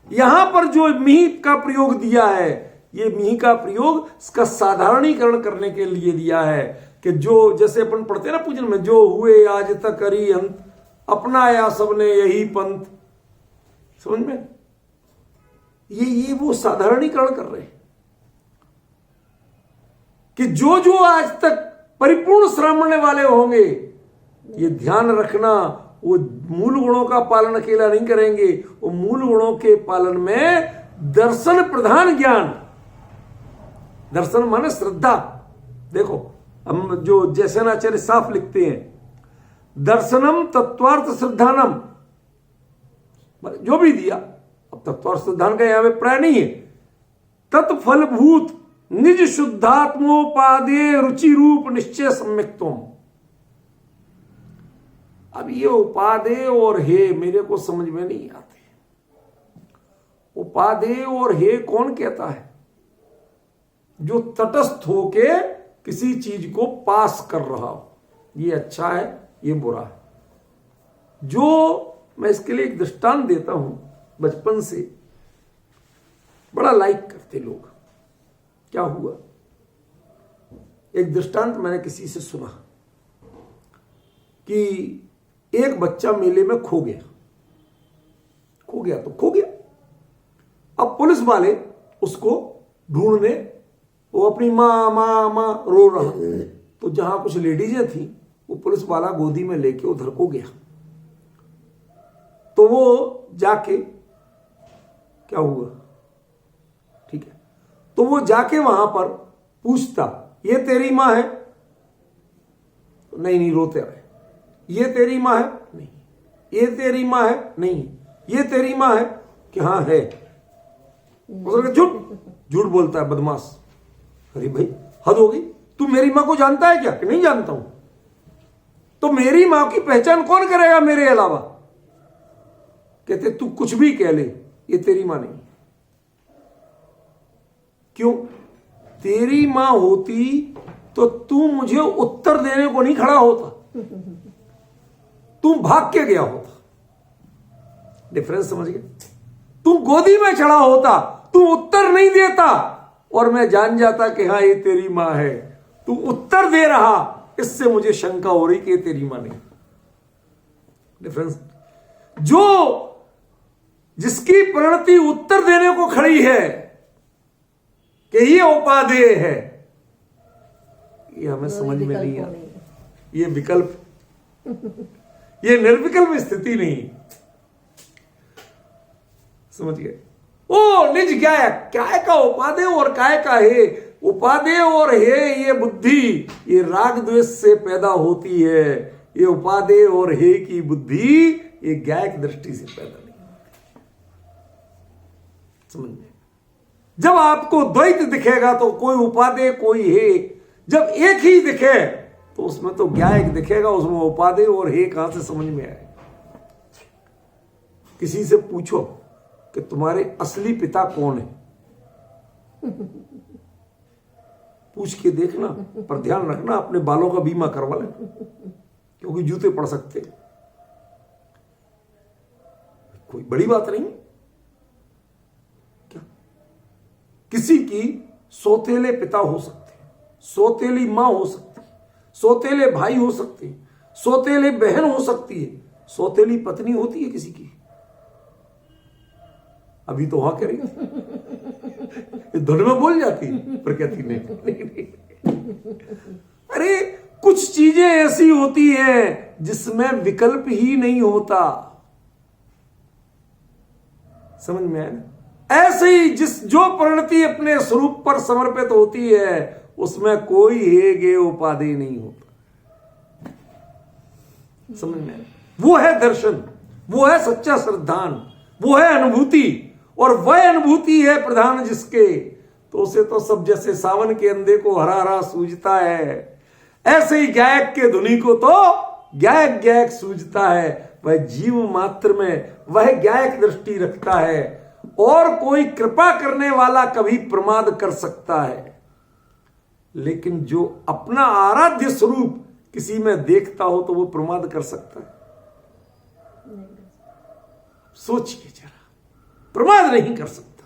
Speaker 1: यहां पर जो मिहि का प्रयोग दिया है, ये मिहि का प्रयोग इसका साधारणीकरण करने के लिए दिया है कि जो, जैसे अपन पढ़ते हैं ना पूजन में, जो हुए आज तक करी अंत, अपनाया सबने यही पंथ। समझ में? ये वो साधारणीकरण कर रहे हैं कि जो जो आज तक परिपूर्ण श्रावण वाले होंगे, ये ध्यान रखना, वो मूल गुणों का पालन अकेला नहीं करेंगे, वो मूल गुणों के पालन में दर्शन प्रधान ज्ञान, दर्शन माने श्रद्धा। देखो, हम जो जैसेनाचार्य साफ लिखते हैं, दर्शनम तत्वार्थ श्रद्धानम, जो भी दिया, अब तत्वार्थ श्रद्धान का यहां पे प्राय नहीं है, तत्फलभूत निज शुद्धात्मोपादे रुचि रूप निश्चय सम्यक्तम। अब ये उपादे और हे मेरे को समझ में नहीं आते। उपादे और हे कौन कहता है? जो तटस्थ होके किसी चीज को पास कर रहा हो, ये अच्छा है, ये बुरा है। जो मैं इसके लिए एक दृष्टांत देता हूं, बचपन से बड़ा लाइक करते लोग। क्या हुआ, एक दृष्टांत मैंने किसी से सुना कि एक बच्चा मेले में खो गया। गया तो खो गया। अब पुलिस वाले उसको ढूंढने, वो अपनी माँ माँ माँ रो रहा, तो जहां कुछ लेडीजें थी वो पुलिस वाला गोदी में लेके उधर को गया। तो वो जाके, क्या हुआ, ठीक है, तो वो जाके वहां पर पूछता, ये तेरी माँ है? नहीं नहीं, रोते रहे। ये तेरी माँ है? नहीं। ये तेरी माँ है? नहीं। ये तेरी माँ है? कि हाँ है। उसने झूठ झूठ बोलता है, बदमाश। अरे भाई हद हो गई, तू मेरी माँ को जानता है क्या? कि नहीं जानता हूं। तो मेरी माँ की पहचान कौन करेगा मेरे अलावा? कहते तू कुछ भी कह ले, ये तेरी माँ नहीं। क्यों? तेरी माँ होती तो तू मुझे उत्तर देने को नहीं खड़ा होता, तू भाग के गया होता। डिफरेंस समझ गए? तू गोदी में चढ़ा होता, तू उत्तर नहीं देता, और मैं जान जाता कि हाँ ये तेरी माँ है। तू उत्तर दे रहा, इससे मुझे शंका हो रही कि ये तेरी माँ नहीं। डिफरेंस। जो जिसकी परिणति उत्तर देने को खड़ी है कि ये उपादेय है, ये हमें समझ में नहीं आता। ये विकल्प, ये निर्विकल्प स्थिति नहीं। समझ गए? ओ निज गायक, काय का उपादेय और काय का हे। उपादेय और हे ये बुद्धि, ये राग द्वेष से पैदा होती है। ये उपादेय और हे की बुद्धि ये गायक दृष्टि से पैदा नहीं। समझ में? जब आपको द्वैत दिखेगा तो कोई उपादेय कोई हे, जब एक ही दिखे तो उसमें तो गायक दिखेगा, उसमें उपादेय और हे कहां से समझ में आए? किसी से पूछो कि तुम्हारे असली पिता कौन है, पूछ के देखना, पर ध्यान रखना अपने बालों का बीमा करवा ले, क्योंकि जूते पड़ सकते। कोई बड़ी बात नहीं। क्या किसी की सौतेले पिता हो सकते, सौतेली मां हो सकती, सौतेले भाई हो सकते, सौतेले बहन हो सकती है, सौतेली पत्नी होती है किसी की। अभी तो वहां करेगी, धुन में बोल जाती पर कहती नहीं। अरे कुछ चीजें ऐसी होती हैं जिसमें विकल्प ही नहीं होता। समझ में आया? ऐसे ही जो परिणति अपने स्वरूप पर समर्पित होती है उसमें कोई हे गे उपादेय नहीं होता। समझ में आया? वो है दर्शन, वो है सच्चा श्रद्धान, वो है अनुभूति, और वह अनुभूति है प्रधान जिसके, तो उसे तो सब जैसे सावन के अंधे को हरा हरा सूझता है, ऐसे ही गायक के धुनी को तो गायक गायक सूझता है। वह जीव मात्र में वह गायक दृष्टि रखता है, और कोई कृपा करने वाला कभी प्रमाद कर सकता है, लेकिन जो अपना आराध्य स्वरूप किसी में देखता हो तो वो प्रमाद कर सकता है? सोचिए जरा, प्रमाद नहीं कर सकता।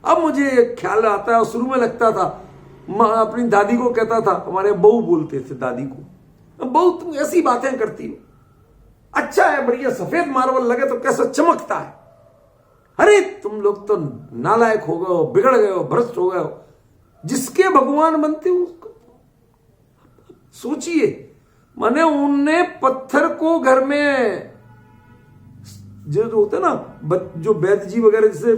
Speaker 1: अब मुझे ख्याल आता है, शुरू में लगता था, अपनी दादी को कहता था, हमारे बहू बोलते थे दादी को, बहू तुम ऐसी बातें करती हो, अच्छा है बढ़िया सफेद मार्बल लगे तो कैसा चमकता है, अरे तुम लोग तो नालायक हो गए हो, बिगड़ गए हो, भ्रष्ट हो गए हो, जिसके भगवान बनते हो उसको सोचिए। माने उनने पत्थर को घर में जो होते ना, जो वैद्य जी वगैरह जैसे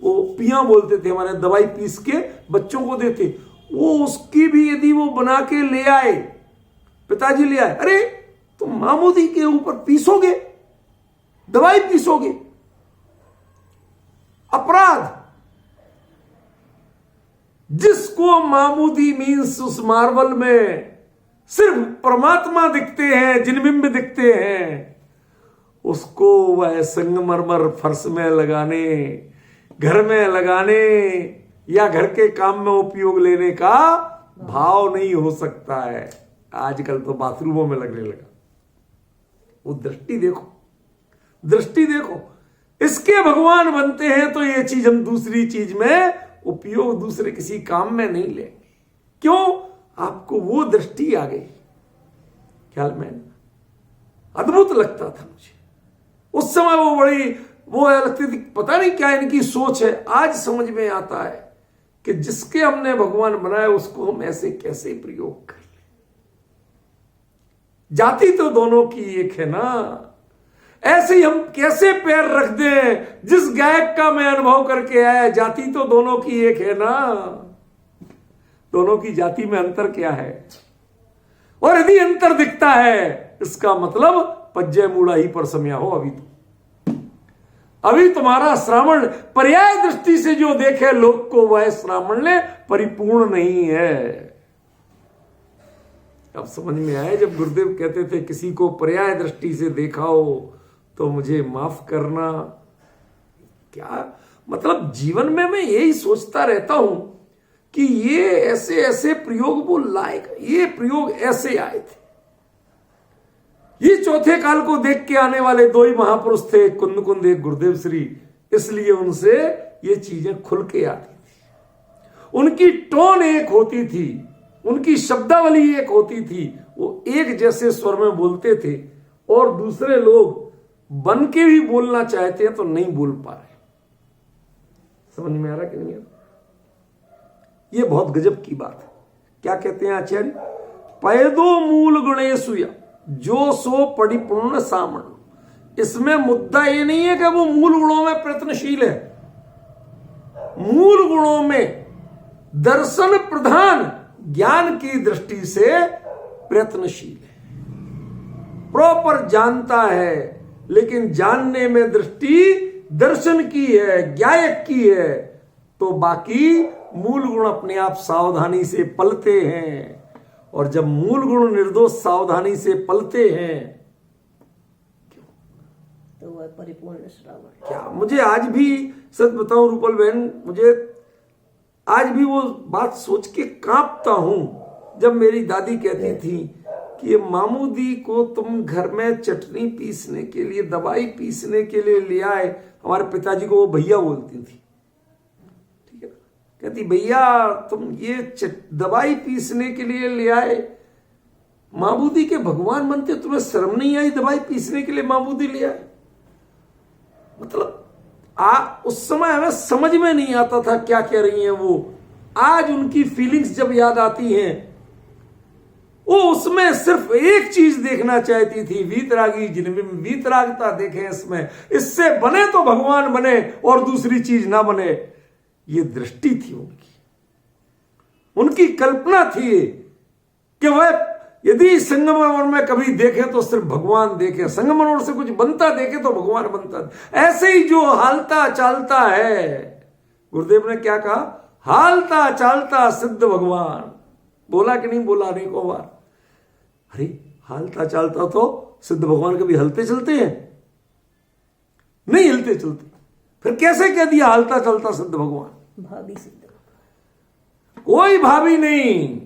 Speaker 1: वो पिया बोलते थे, हमारे दवाई पीस के बच्चों को देते, वो उसकी भी यदि वो बना के ले आए, पिताजी ले आए, अरे तुम मामूदी के ऊपर पीसोगे, दवाई पीसोगे, अपराध। जिसको मामूदी मीन्स उस मार्बल में सिर्फ परमात्मा दिखते हैं, जिनबिंब दिखते हैं, उसको वह संगमरमर फर्श में लगाने, घर में लगाने या घर के काम में उपयोग लेने का भाव नहीं हो सकता है। आजकल तो बाथरूमों में लगने लगा। वो दृष्टि देखो, दृष्टि देखो, इसके भगवान बनते हैं तो ये चीज हम दूसरी चीज में उपयोग दूसरे किसी काम में नहीं लेंगे। क्यों? आपको वो दृष्टि आ गई। ख्याल में अद्भुत लगता था मुझे, उस समय वो लगती थी पता नहीं क्या इनकी सोच है। आज समझ में आता है कि जिसके हमने भगवान बनाया उसको हम ऐसे कैसे प्रयोग कर ले। जाति तो दोनों की एक है ना, ऐसे ही हम कैसे पैर रख दें जिस गायक का मैं अनुभव करके आया। जाति तो दोनों की एक है ना, दोनों की जाति में अंतर क्या है? और यदि अंतर दिखता है इसका मतलब पज्जय मूड़ा ही पर समया हो। अभी तुम्हारा श्रावण पर्याय दृष्टि से जो देखे लोक को वह श्रावण ने परिपूर्ण नहीं है। अब समझ में आया जब गुरुदेव कहते थे किसी को पर्याय दृष्टि से देखा हो तो मुझे माफ करना। क्या मतलब जीवन में मैं यही सोचता रहता हूं कि ये ऐसे ऐसे प्रयोग वो लायक, ये प्रयोग ऐसे आए थे। ये चौथे काल को देख के आने वाले दो ही महापुरुष थे, कुंद कुंद एक गुरुदेव श्री, इसलिए उनसे ये चीजें खुल के आती थी। उनकी टोन एक होती थी, उनकी शब्दावली एक होती थी, वो एक जैसे स्वर में बोलते थे और दूसरे लोग बन के भी बोलना चाहते हैं तो नहीं बोल पा रहे। समझ में आ रहा कि नहीं? ये बहुत गजब की बात है। क्या कहते हैं आचार्य? पैदो मूल गणेशुया जो सो परिपूर्ण सामण। इसमें मुद्दा ये नहीं है कि वो मूल गुणों में प्रयत्नशील है, मूल गुणों में दर्शन प्रधान ज्ञान की दृष्टि से प्रयत्नशील है, प्रॉपर जानता है, लेकिन जानने में दृष्टि दर्शन की है, ज्ञायक की है, तो बाकी मूल गुण अपने आप सावधानी से पलते हैं। और जब मूल गुण निर्दोष सावधानी से पलते हैं
Speaker 2: तो वह परिपूर्ण श्रावण।
Speaker 1: क्या मुझे आज भी सच बताऊं रूपल बहन, मुझे आज भी वो बात सोच के कांपता हूं जब मेरी दादी कहती थी कि ये मामूदी को तुम घर में चटनी पीसने के लिए, दवाई पीसने के लिए ले आए। हमारे पिताजी को वो भैया बोलती थी, ठीक है, कहती भैया तुम ये दवाई पीसने के लिए ले आए, मामूदी के भगवान बनते, तुम्हें शर्म नहीं आई दवाई पीसने के लिए मामूदी ले आए? मतलब उस समय हमें समझ में नहीं आता था क्या कह रही हैं वो। आज उनकी फीलिंग्स जब याद आती हैं, वो उसमें सिर्फ एक चीज देखना चाहती थी, वीतरागी जिनमें वीतरागता देखें, इसमें इससे बने तो भगवान बने और दूसरी चीज ना बने। ये दृष्टि थी उनकी कल्पना थी कि वह यदि संगमरमर में कभी देखे तो सिर्फ भगवान देखे, संगमरमर से कुछ बनता देखे तो भगवान बनता। ऐसे ही जो हालता चालता है, गुरुदेव ने क्या कहा? हालता चालता सिद्ध भगवान। बोला कि नहीं बोला अनेकों बार? अरे हालता चालता तो सिद्ध भगवान कभी हलते चलते हैं? नहीं हिलते चलते, फिर कैसे कह दिया हालता चलता सिद्ध भगवान?
Speaker 2: भावी सिद्ध,
Speaker 1: कोई भावी नहीं,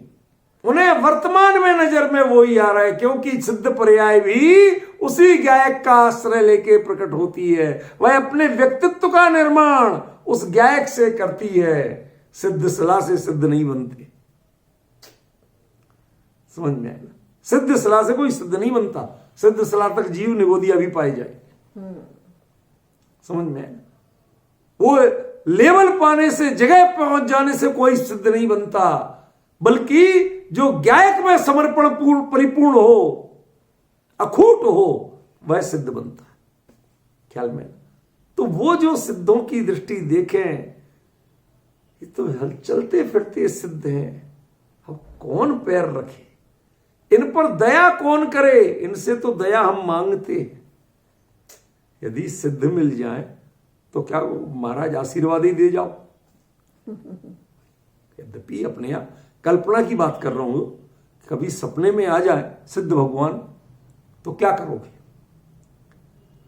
Speaker 1: उन्हें वर्तमान में नजर में वो ही आ रहा है, क्योंकि सिद्ध पर्याय भी उसी गायक का आश्रय लेके प्रकट होती है। वह अपने व्यक्तित्व का निर्माण उस गायक से करती है। सिद्ध सलाह से सिद्ध नहीं बनते, समझ में आएगा? सिद्ध सलाह से कोई सिद्ध नहीं बनता, सिद्ध सलाह तक जीव निगोदिया भी पाई जाए। समझ में आएगा? वो लेवल पाने से, जगह पहुंच जाने से कोई सिद्ध नहीं बनता, बल्कि जो गायक में समर्पण परिपूर्ण हो, अखूट हो, वह सिद्ध बनता है। ख्याल में? तो वो जो सिद्धों की दृष्टि देखें, ये तो चलते फिरते सिद्ध हैं, अब कौन पैर रखे, इन पर दया कौन करे? इनसे तो दया हम मांगते हैं। यदि सिद्ध मिल जाए तो क्या महाराज आशीर्वाद ही दे जाओ? यद्यपि अपने आप कल्पना की बात कर रहा हूं, कभी सपने में आ जाए सिद्ध भगवान तो क्या करोगे?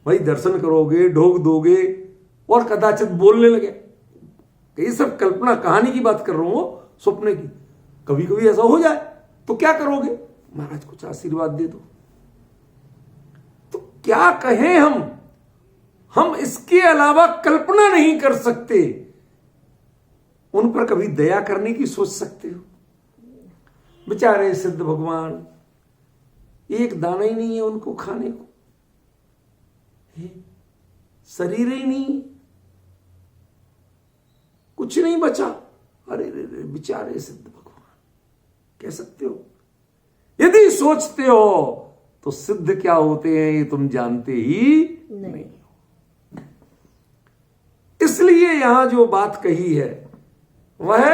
Speaker 1: भाई दर्शन करोगे, ढोक दोगे और कदाचित बोलने लगे। ये सब कल्पना कहानी की बात कर रहा हूं, सपने की। कभी कभी ऐसा हो जाए तो क्या करोगे? महाराज कुछ आशीर्वाद दे दो। तो क्या कहें हम इसके अलावा कल्पना नहीं कर सकते। उन पर कभी दया करने की सोच सकते हो? बेचारे सिद्ध भगवान, एक दाना ही नहीं है उनको खाने को। शरीर ही नहीं, कुछ नहीं बचा। अरे रे रे, बेचारे सिद्ध भगवान, कह सकते हो। यदि सोचते हो तो सिद्ध क्या होते हैं ये तुम जानते ही नहीं। इसलिए यहां जो बात कही है वह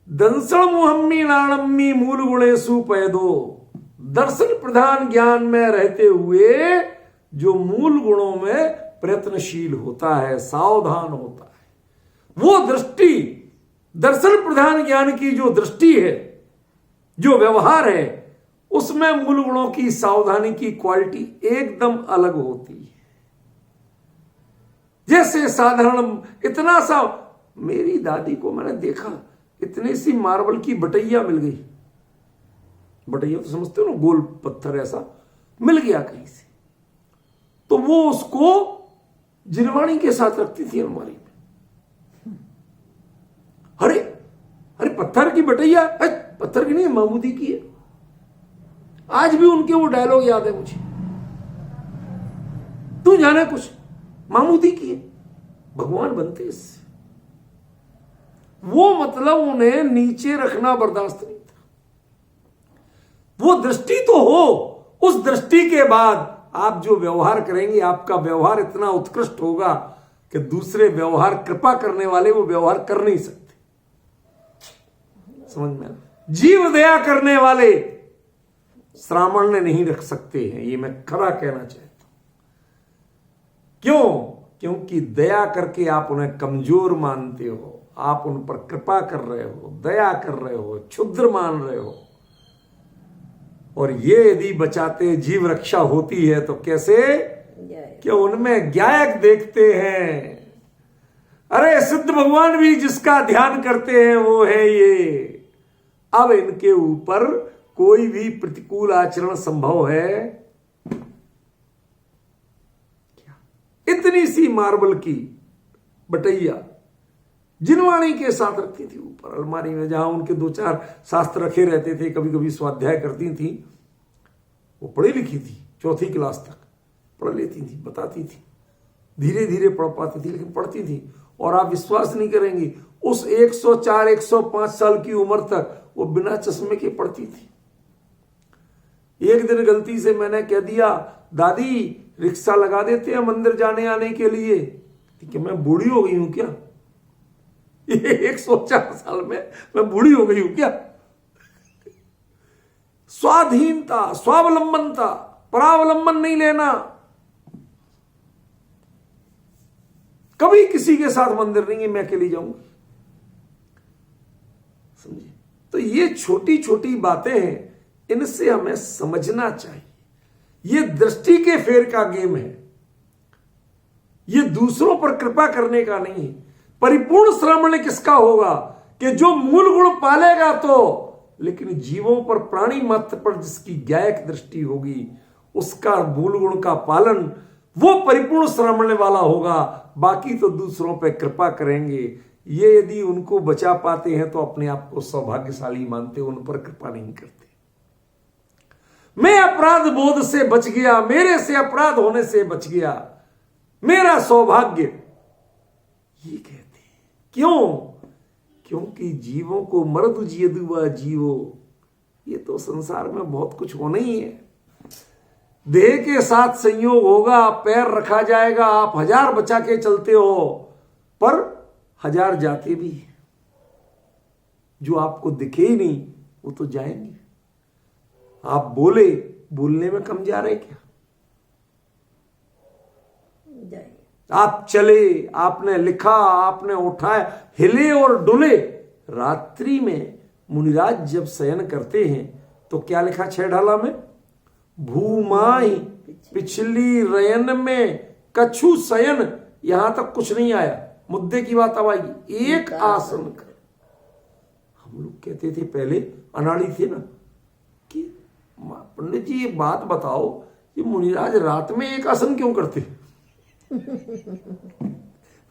Speaker 1: दंसण मुहम्मी नाणम्मी मूल गुणेशु पैदो, दर्शन प्रधान ज्ञान में रहते हुए जो मूल गुणों में प्रयत्नशील होता है, सावधान होता है, वो दृष्टि, दर्शन प्रधान ज्ञान की जो दृष्टि है, जो व्यवहार है, उसमें मूल गुणों की सावधानी की क्वालिटी एकदम अलग होती है। जैसे साधारण इतना सा, मेरी दादी को मैंने देखा, इतनी सी मार्बल की बटैया मिल गई। बटैया तो समझते हो ना, गोल पत्थर ऐसा मिल गया कहीं से, तो वो उसको जिरवाणी के साथ रखती थी अलमारी में। अरे अरे पत्थर की बटैया, पत्थर की नहीं है, मामूदी की है। आज भी उनके वो डायलॉग याद है मुझे, तू जाने कुछ, मामूदी की है, भगवान बनते इससे। वो मतलब उन्हें नीचे रखना बर्दाश्त नहीं था। वो दृष्टि तो हो, उस दृष्टि के बाद आप जो व्यवहार करेंगे, आपका व्यवहार इतना उत्कृष्ट होगा कि दूसरे व्यवहार कृपा करने वाले वो व्यवहार कर नहीं सकते। समझ में? जीव दया करने वाले श्रावण ने नहीं रख सकते हैं, ये मैं खरा कहना चाहता हूं। क्यों? क्योंकि दया करके आप उन्हें कमजोर मानते हो, आप उन पर कृपा कर रहे हो, दया कर रहे हो, क्षुद्र मान रहे हो। और ये यदि बचाते जीव रक्षा होती है तो कैसे? कि उनमें ज्ञायक देखते हैं। अरे सिद्ध भगवान भी जिसका ध्यान करते हैं वो है ये। अब इनके ऊपर कोई भी प्रतिकूल आचरण संभव है क्या? इतनी सी मार्बल की बटैया जिनवाणी के साथ रखती थी ऊपर अलमारी में, जहां उनके 2-4 शास्त्र रखे रहते थे, कभी कभी स्वाध्याय करती थी। वो पढ़ी लिखी थी, 4ठी क्लास तक पढ़ लेती थी, बताती थी, धीरे धीरे पढ़ पाती थी, लेकिन पढ़ती थी। और आप विश्वास नहीं करेंगे, उस 104-105 साल की उम्र तक वो बिना चश्मे के पढ़ती थी। एक दिन गलती से मैंने कह दिया, दादी रिक्शा लगा देते हैं मंदिर जाने आने के लिए, कि मैं बूढ़ी हो गई हूं क्या? 104 साल में मैं बूढ़ी हो गई हूं क्या? स्वाधीनता, स्वावलंबनता, परावलंबन नहीं लेना। कभी किसी के साथ मंदिर नहीं है, मैं अकेली जाऊंगा। समझिए? तो ये छोटी छोटी बातें हैं, इनसे हमें समझना चाहिए। ये दृष्टि के फेर का गेम है, ये दूसरों पर कृपा करने का नहीं है। परिपूर्ण श्रवण किसका होगा? कि जो मूल गुण पालेगा तो, लेकिन जीवों पर, प्राणी मात्र पर जिसकी ज्ञायक दृष्टि होगी, उसका मूल गुण का पालन, वो परिपूर्ण श्रवण वाला होगा। बाकी तो दूसरों पर कृपा करेंगे। ये यदि उनको बचा पाते हैं तो अपने आप को सौभाग्यशाली मानते, उन पर कृपा नहीं करते। मैं अपराध बोध से बच गया, मेरे से अपराध होने से बच गया, मेरा सौभाग्य, ये कहते हैं। क्यों? क्योंकि जीवों को मर्द जियदुआ जीवो, ये तो संसार में बहुत कुछ होना ही है। देह के साथ संयोग होगा, पैर रखा जाएगा, आप 1000 बचा के चलते हो, पर 1000 जाते भी हैं। जो आपको दिखे ही नहीं वो तो जाएंगे। आप बोलने में कम जा रहे क्या? आप चले, आपने लिखा, आपने उठाया, हिले और डुले। रात्रि में मुनिराज जब शयन करते हैं तो क्या लिखा 6 ढाला में? भूमाई पिछली रयन में कछु शयन। यहां तक कुछ नहीं आया, मुद्दे की बात अब आएगी। एक आसन कर। हम लोग कहते थे पहले, अनाड़ी थे ना, कि पंडित जी ये बात बताओ, ये मुनिराज रात में एक आसन क्यों करते?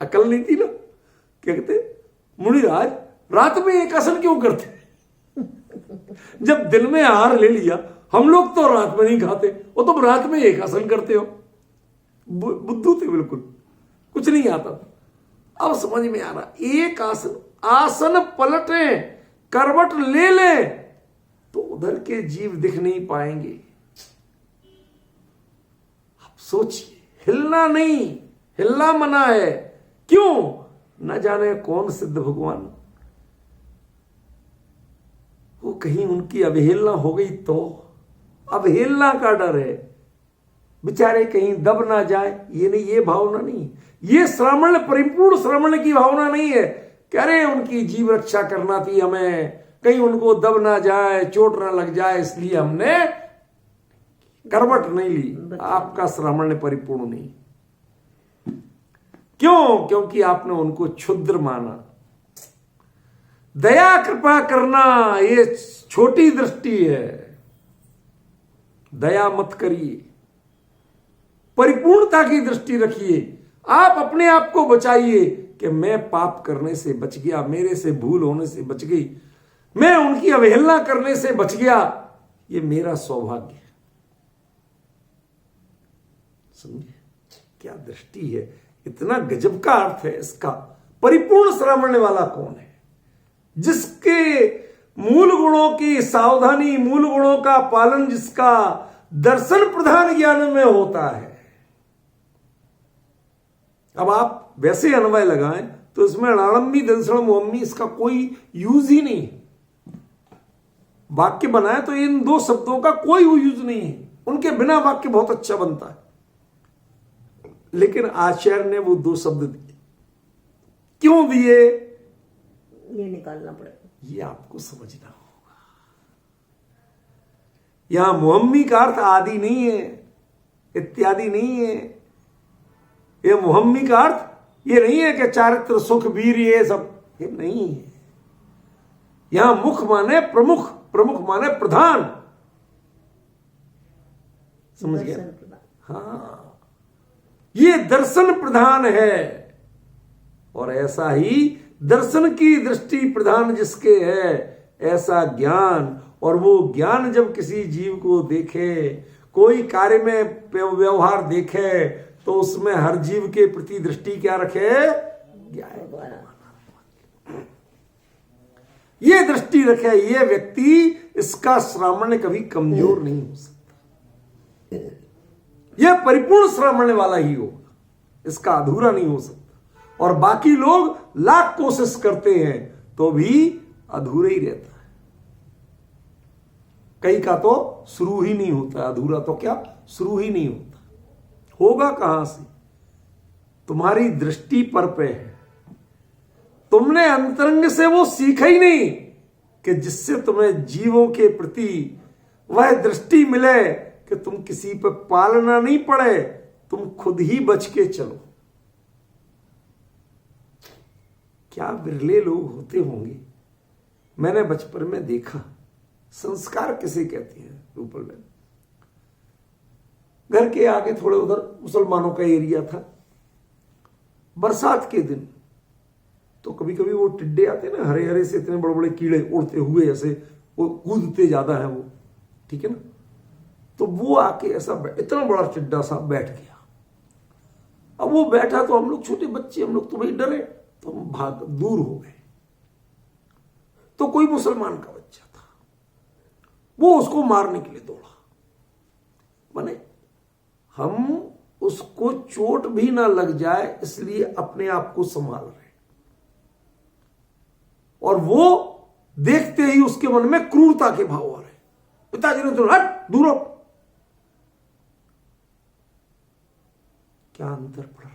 Speaker 1: अकल नहीं थी ना। क्या कहते? मुनिराज रात में एक आसन क्यों करते? जब दिन में आहार ले लिया, हम लोग तो रात में नहीं खाते, वो तुम रात में एक आसन करते हो। बुद्धू थे बिल्कुल। कुछ नहीं आता था। अब समझ में आ रहा, एक आसन पलटे, करवट ले ले तो उधर के जीव दिख नहीं पाएंगे। आप सोचिए, हिलना नहीं, हिलना मना है। क्यों? न जाने कौन सिद्ध भगवान, वो कहीं उनकी अवहेलना हो गई तो, अवहेलना का डर है, बेचारे कहीं दब ना जाए। ये नहीं, ये भावना नहीं, ये श्रावण, परिपूर्ण श्रावण की भावना नहीं है। कह रहे उनकी जीव रक्षा करना थी हमें, कहीं उनको दब ना जाए, चोट ना लग जाए, इसलिए हमने करवट नहीं ली। आपका श्रावण परिपूर्ण नहीं। क्यों? क्योंकि आपने उनको क्षुद्र माना। दया कृपा करना ये छोटी दृष्टि है, दया मत करिए, परिपूर्णता की दृष्टि रखिए। आप अपने आप को बचाइए कि मैं पाप करने से बच गया, मेरे से भूल होने से बच गई, मैं उनकी अवहेलना करने से बच गया, ये मेरा सौभाग्य है। समझे क्या दृष्टि है? इतना गजब का अर्थ है इसका। परिपूर्ण श्रावण वाला कौन है? जिसके मूल गुणों की सावधानी, मूल गुणों का पालन, जिसका दर्शन प्रधान ज्ञान में होता है। अब आप वैसे अन्वय लगाएं तो इसमें अणालंबी दंसण मुहम्मी इसका कोई यूज ही नहीं है। वाक्य बनाए तो इन दो शब्दों का कोई यूज नहीं है, उनके बिना वाक्य बहुत अच्छा बनता है। लेकिन आचार्य ने वो दो शब्द दिए, क्यों दिए?
Speaker 2: ये निकालना पड़ेगा,
Speaker 1: ये आपको समझना होगा। यहां मुहम्मी का अर्थ आदि नहीं है, इत्यादि नहीं है। यह मुहम्मी का अर्थ ये नहीं है कि चारित्र सुख वीर ये सब, ये नहीं है। यहां मुख माने प्रमुख, प्रमुख माने प्रधान। समझ गया? हाँ, ये दर्शन प्रधान है। और ऐसा ही दर्शन की दृष्टि प्रधान जिसके है, ऐसा ज्ञान, और वो ज्ञान जब किसी जीव को देखे, कोई कार्य में व्यवहार देखे, तो उसमें हर जीव के प्रति दृष्टि क्या रखे? ज्ञान। ये दृष्टि रखे, ये व्यक्ति, इसका श्रावण कभी कमजोर नहीं हो सकता। यह परिपूर्ण श्रावण वाला ही होगा, इसका अधूरा नहीं हो सकता। और बाकी लोग लाख कोशिश करते हैं तो भी अधूरा ही रहता है। कई का तो शुरू ही नहीं होता, अधूरा तो क्या शुरू ही नहीं होता। होगा कहां से? तुम्हारी दृष्टि पर पे है। तुमने अंतरंग से वो सीखा ही नहीं कि जिससे तुम्हें जीवों के प्रति वह दृष्टि मिले कि तुम किसी पर पालना नहीं पड़े, तुम खुद ही बच के चलो। क्या बिरले लोग होते होंगे। मैंने बचपन में देखा, संस्कार किसे कहते हैं रूपल में। घर के आगे थोड़े उधर मुसलमानों का एरिया था। बरसात के दिन तो कभी कभी वो टिड्डे आते ना, हरे हरे से इतने बड़े बड़े कीड़े उड़ते हुए, ऐसे वो कूदते ज्यादा है वो, ठीक है ना। तो वो आके ऐसा इतना बड़ा टिड्डा सा बैठ गया। अब वो बैठा तो हम लोग छोटे बच्चे, हम लोग तो भाई डरे, तो हम भाग दूर हो गए। तो कोई मुसलमान का बच्चा था, वो उसको मारने के लिए दौड़ा। माने हम उसको चोट भी ना लग जाए इसलिए अपने आप को संभाल रहे, और वो देखते ही उसके मन में क्रूरता के भाव आ रहे। पिताजी ने तो हट दूर हो। क्या अंतर पड़ रहा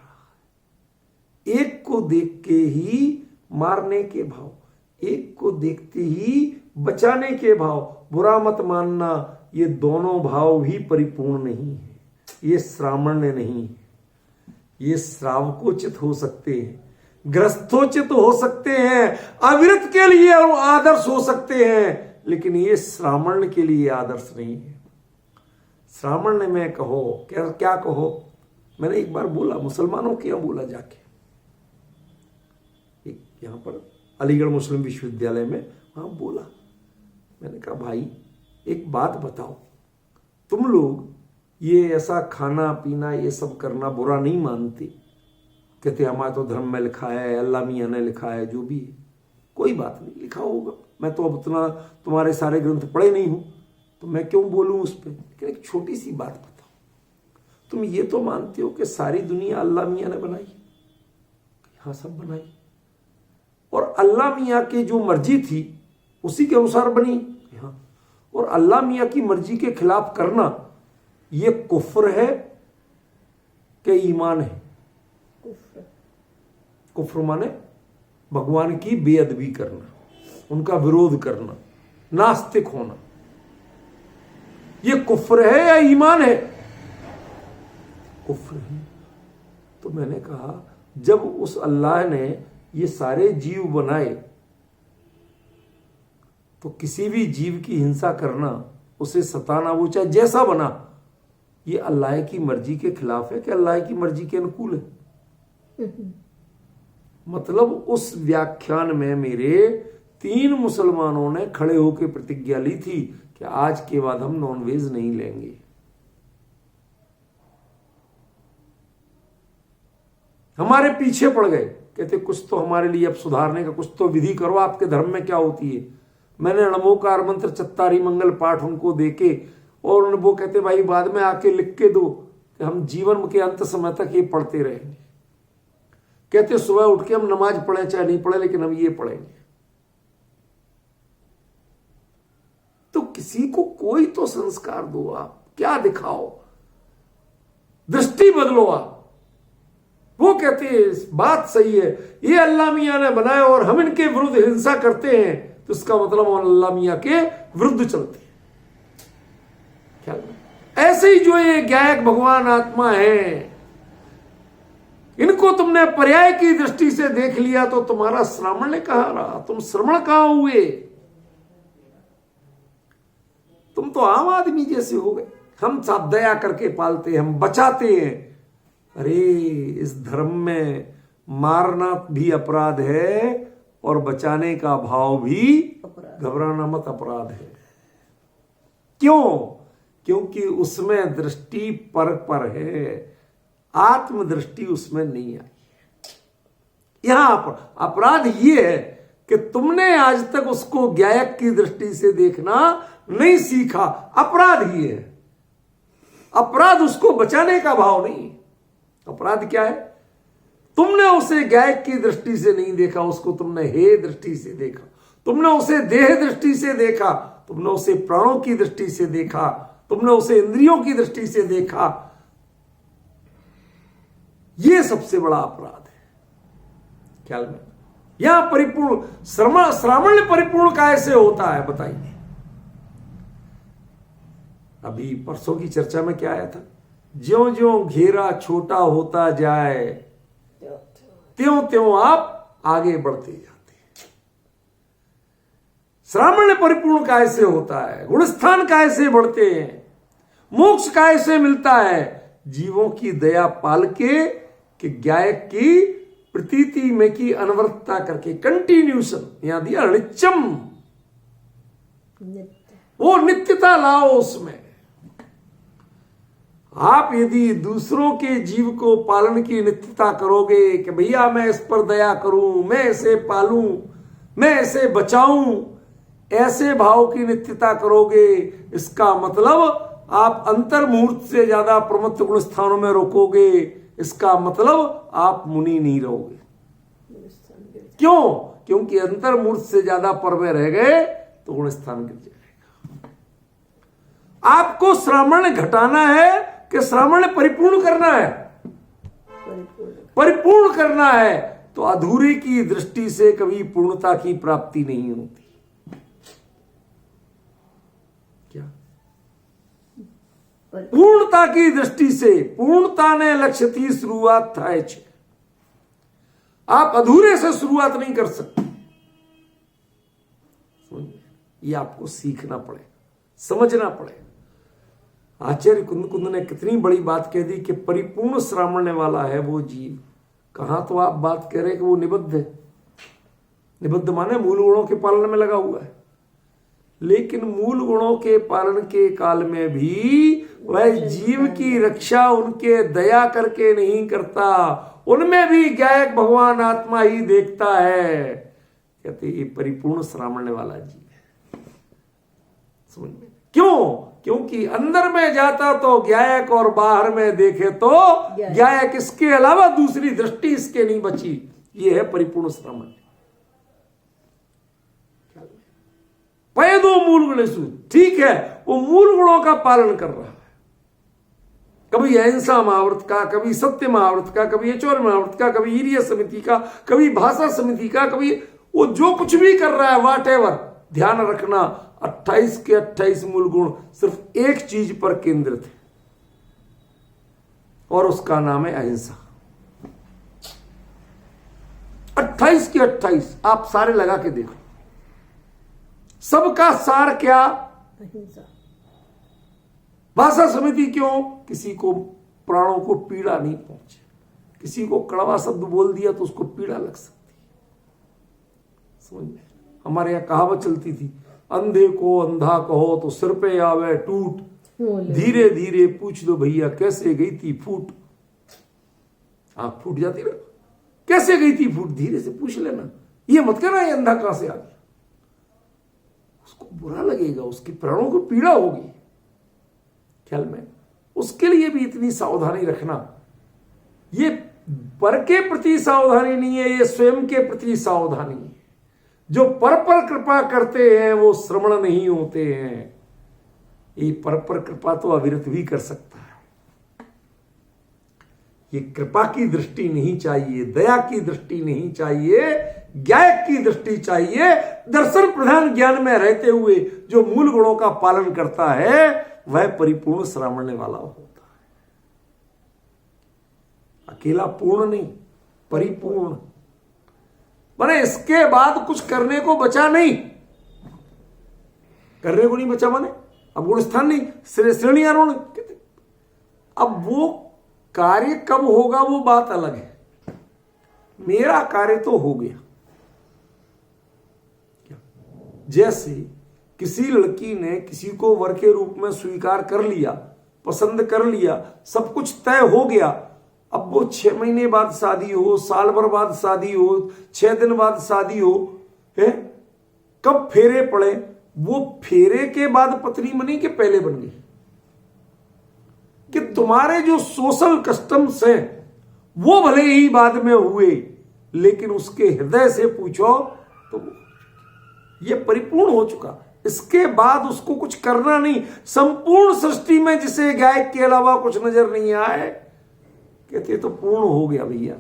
Speaker 1: है? एक को देख के ही मारने के भाव, एक को देखते ही बचाने के भाव। बुरा मत मानना, ये दोनों भाव भी परिपूर्ण नहीं है। ये श्रावण्य नहीं है। ये श्रावकोचित हो सकते हैं, ग्रस्तोचित हो सकते हैं, अविरत के लिए आदर्श हो सकते हैं, लेकिन ये श्रावण के लिए आदर्श नहीं है। श्रावण में कहो क्या कहो, मैंने एक बार बोला, मुसलमानों के यहां बोला जाके, एक यहां पर अलीगढ़ मुस्लिम विश्वविद्यालय में, वहां बोला। मैंने कहा भाई एक बात बताओ, तुम लोग ये ऐसा खाना पीना ये सब करना बुरा नहीं मानते, कहते हमारे तो धर्म में लिखा है, अल्लाह मियाँ ने लिखा है, जो भी है, कोई बात नहीं, लिखा होगा। मैं तो अब उतना तुम्हारे सारे ग्रंथ पढ़े नहीं हूं, तो मैं क्यों बोलूं उस पर। लेकिन एक छोटी सी बात बताओ, तुम ये तो मानते हो कि सारी दुनिया अल्लाह मियाँ ने बनाई? हाँ, सब बनाई। और अल्लाह मियाँ की जो मर्जी थी उसी के अनुसार बनी? हाँ। और अल्लाह मियाँ की मर्जी के खिलाफ करना ये कुफ्र है कि ईमान है? कुफ्र माने भगवान की बेअदबी करना, उनका विरोध करना, नास्तिक होना। ये कुफ्र है या ईमान है? कुफ्र है। तो मैंने कहा जब उस अल्लाह ने ये सारे जीव बनाए तो किसी भी जीव की हिंसा करना, उसे सताना, वो चाहे जैसा बना, ये अल्लाह की मर्जी के खिलाफ है कि अल्लाह की मर्जी के अनुकूल है? मतलब उस व्याख्यान में मेरे 3 मुसलमानों ने खड़े होकर प्रतिज्ञा ली थी कि आज के बाद हम नॉनवेज नहीं लेंगे। हमारे पीछे पड़ गए, कहते कुछ तो हमारे लिए अब सुधारने का कुछ तो विधि करो, आपके धर्म में क्या होती है। मैंने नमोकार मंत्र चत्तारी मंगल पाठ उनको देके, और वो कहते भाई बाद में आके लिख के दो कि हम जीवन के अंत समय तक ये पढ़ते रहेंगे। कहते सुबह उठ के हम नमाज पढ़े चाहे नहीं पढ़े, लेकिन हम ये पढ़ेंगे। तो किसी को कोई तो संस्कार दो, आप क्या दिखाओ, दृष्टि बदलो आप। वो कहते हैं बात सही है, ये अल्लाह मियाँ ने बनाया और हम इनके विरुद्ध हिंसा करते हैं, तो इसका मतलब हम अल्लाह मियाँ के विरुद्ध चलते हैं। क्या ऐसे ही जो ये गायक भगवान आत्मा है, इनको तुमने पर्याय की दृष्टि से देख लिया तो तुम्हारा श्रावण कहां रहा, तुम श्रवण कहां हुए? तुम तो आम आदमी जैसे हो गए। हम सब दया करके पालते हैं, हम बचाते हैं। अरे इस धर्म में मारना भी अपराध है और बचाने का भाव भी, घबराना मत, अपराध है। क्यों? क्योंकि उसमें दृष्टि पर है, आत्मदृष्टि उसमें नहीं आई। यहां अपराध ये है कि तुमने आज तक उसको गायक की दृष्टि से देखना नहीं सीखा। अपराध ही है। अपराध उसको बचाने का भाव नहीं। अपराध क्या है? तुमने उसे गायक की दृष्टि से नहीं देखा, उसको तुमने हे दृष्टि से देखा, तुमने उसे देह दृष्टि से देखा, तुमने उसे प्राणों की दृष्टि से देखा, तुमने उसे इंद्रियों की दृष्टि से देखा। यह सबसे बड़ा अपराध है। ख्याल में यहां परिपूर्ण श्रावण परिपूर्ण कैसे होता है बताइए। अभी परसों की चर्चा में क्या आया था? ज्यों ज्यों घेरा छोटा होता जाए त्यों त्यों आप आगे बढ़ते जाते हैं। श्रावण परिपूर्ण कैसे होता है? गुणस्थान कैसे बढ़ते हैं? मोक्ष कैसे मिलता है? जीवों की दया पाल के कि गायक की प्रतीति में की अनवरतता करके, कंटिन्यूशन यहां दिया, नित्यम, वो नित्यता लाओ उसमें। आप यदि दूसरों के जीव को पालन की नित्यता करोगे कि भैया मैं इस पर दया करूं, मैं इसे पालूं, मैं इसे बचाऊं, ऐसे भाव की नित्यता करोगे, इसका मतलब आप अंतर्मुहूर्त से ज्यादा प्रमुख गुण स्थानों में रोकोगे। इसका मतलब आप मुनि नहीं रहोगे। क्यों? क्योंकि अंतर्मुहूर्त से ज्यादा पर में रह गए तो गुण स्थान गिर जाएगा। आपको श्रावण घटाना है कि श्रावण परिपूर्ण करना है? परिपूर्ण करना है। तो अधूरे की दृष्टि से कभी पूर्णता की प्राप्ति नहीं होती। क्या? पूर्णता की दृष्टि से, पूर्णता ने लक्ष्य थी शुरुआत था। आप अधूरे से शुरुआत नहीं कर सकते। ये आपको सीखना पड़ेगा, समझना पड़ेगा। आचार्य कुंद ने कितनी बड़ी बात कह दी कि परिपूर्ण श्रावण वाला है वो जीव। कहां तो आप बात कह रहे हैं कि वो निबद्ध है। निबद्ध माने मूल गुणों के पालन में लगा हुआ है। लेकिन मूल गुणों के पालन के काल में भी वह जीव की रक्षा उनके दया करके नहीं करता, उनमें भी गायक भगवान आत्मा ही देखता है। कहते ये परिपूर्ण श्रावण वाला जीव है। समझ में? क्यों? क्योंकि अंदर में जाता तो गायक और बाहर में देखे तो गायक, इसके अलावा दूसरी दृष्टि इसके नहीं बची। ये है परिपूर्ण श्रावण। पैदो मूल गुणेषु, ठीक है, वो मूल गुणों का पालन कर रहा है। कभी अहिंसा महाव्रत का, कभी सत्य महाव्रत का, कभी यचोर महाव्रत का, कभी ईर्य समिति का, कभी भाषा समिति का, कभी वो जो कुछ भी कर रहा है वाट एवर, ध्यान रखना 28 के 28 मूल गुण सिर्फ एक चीज पर केंद्रित है और उसका नाम है अहिंसा। 28 के 28 आप सारे लगा के देखो, सबका सार क्या?
Speaker 2: अहिंसा।
Speaker 1: भाषा समिति क्यों? किसी को प्राणों को पीड़ा नहीं पहुंचे, किसी को कड़वा शब्द बोल दिया तो उसको पीड़ा लग सकती है। समझ में? हमारे यहाँ कहावत चलती थी, अंधे को अंधा कहो तो सिर पे आवे टूट, धीरे धीरे पूछ दो भैया कैसे गई थी फूट। आंख फूट जाती ना, कैसे गई थी फूट, धीरे से पूछ लेना। ये मत कहना ये अंधा कहां से आ गया, उसको बुरा लगेगा, उसके प्राणों को पीड़ा होगी। ख्याल में? उसके लिए भी इतनी सावधानी रखना। ये पर के प्रति सावधानी नहीं है, ये स्वयं के प्रति सावधानी है। जो पर कृपा करते हैं वो श्रवण नहीं होते हैं। ये पर कृपा तो अविरत भी कर सकता है। ये कृपा की दृष्टि नहीं चाहिए, दया की दृष्टि नहीं चाहिए, गायक की दृष्टि चाहिए। दर्शन प्रधान ज्ञान में रहते हुए जो मूल गुणों का पालन करता है वह परिपूर्ण श्रावण वाला होता है। अकेला पूर्ण नहीं, परिपूर्ण। माने इसके बाद कुछ करने को बचा नहीं, करने को नहीं बचा। माने अब गुणस्थान नहीं, श्रेणी आरोहण। अब वो कार्य कब होगा वो बात अलग है। मेरा कार्य तो हो गया। जैसे किसी लड़की ने किसी को वर के रूप में स्वीकार कर लिया, पसंद कर लिया, सब कुछ तय हो गया। अब वो 6 महीने बाद शादी हो, साल भर बाद शादी हो, 6 दिन बाद शादी हो, है? कब फेरे पड़े, वो फेरे के बाद पत्नी बनी कि पहले बन गई? कि तुम्हारे जो सोशल कस्टम्स हैं वो भले ही बाद में हुए, लेकिन उसके हृदय से पूछो तो ये परिपूर्ण हो चुका। इसके बाद उसको कुछ करना नहीं। संपूर्ण सृष्टि में जिसे गायक के अलावा कुछ नजर नहीं आए, कहते तो पूर्ण हो गया भैया।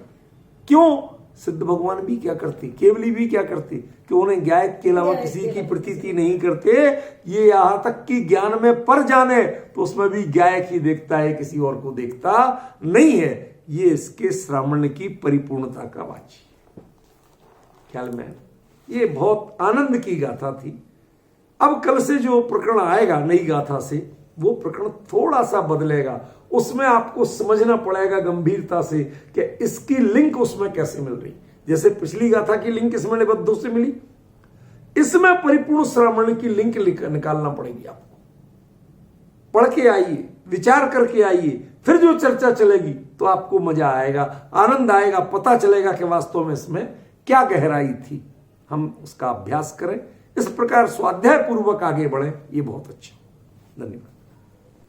Speaker 1: क्यों? सिद्ध भगवान भी क्या करते, केवली भी क्या करते कि उन्हें गायक के अलावा किसी की प्रतीति नहीं करते। ये यहां तक कि ज्ञान में पर जाने तो उसमें भी गायक ही देखता है, किसी और को देखता नहीं है। ये इसके श्रावण की परिपूर्णता का वाची। ख्याल में? ये बहुत आनंद की गाथा थी। अब कल से जो प्रकरण आएगा नई गाथा से, वो प्रकरण थोड़ा सा बदलेगा। उसमें आपको समझना पड़ेगा गंभीरता से कि इसकी लिंक उसमें कैसे मिल रही। जैसे पिछली गाथा की लिंक इसमें निबद्धों से मिली, इसमें परिपूर्ण श्रावण की लिंक निकालना पड़ेगी आपको। पढ़ के आइए, विचार करके आइए, फिर जो चर्चा चलेगी तो आपको मजा आएगा, आनंद आएगा, पता चलेगा कि वास्तव में इसमें क्या गहराई थी। हम उसका अभ्यास करें, इस प्रकार स्वाध्याय पूर्वक आगे बढ़े, ये बहुत अच्छा। धन्यवाद।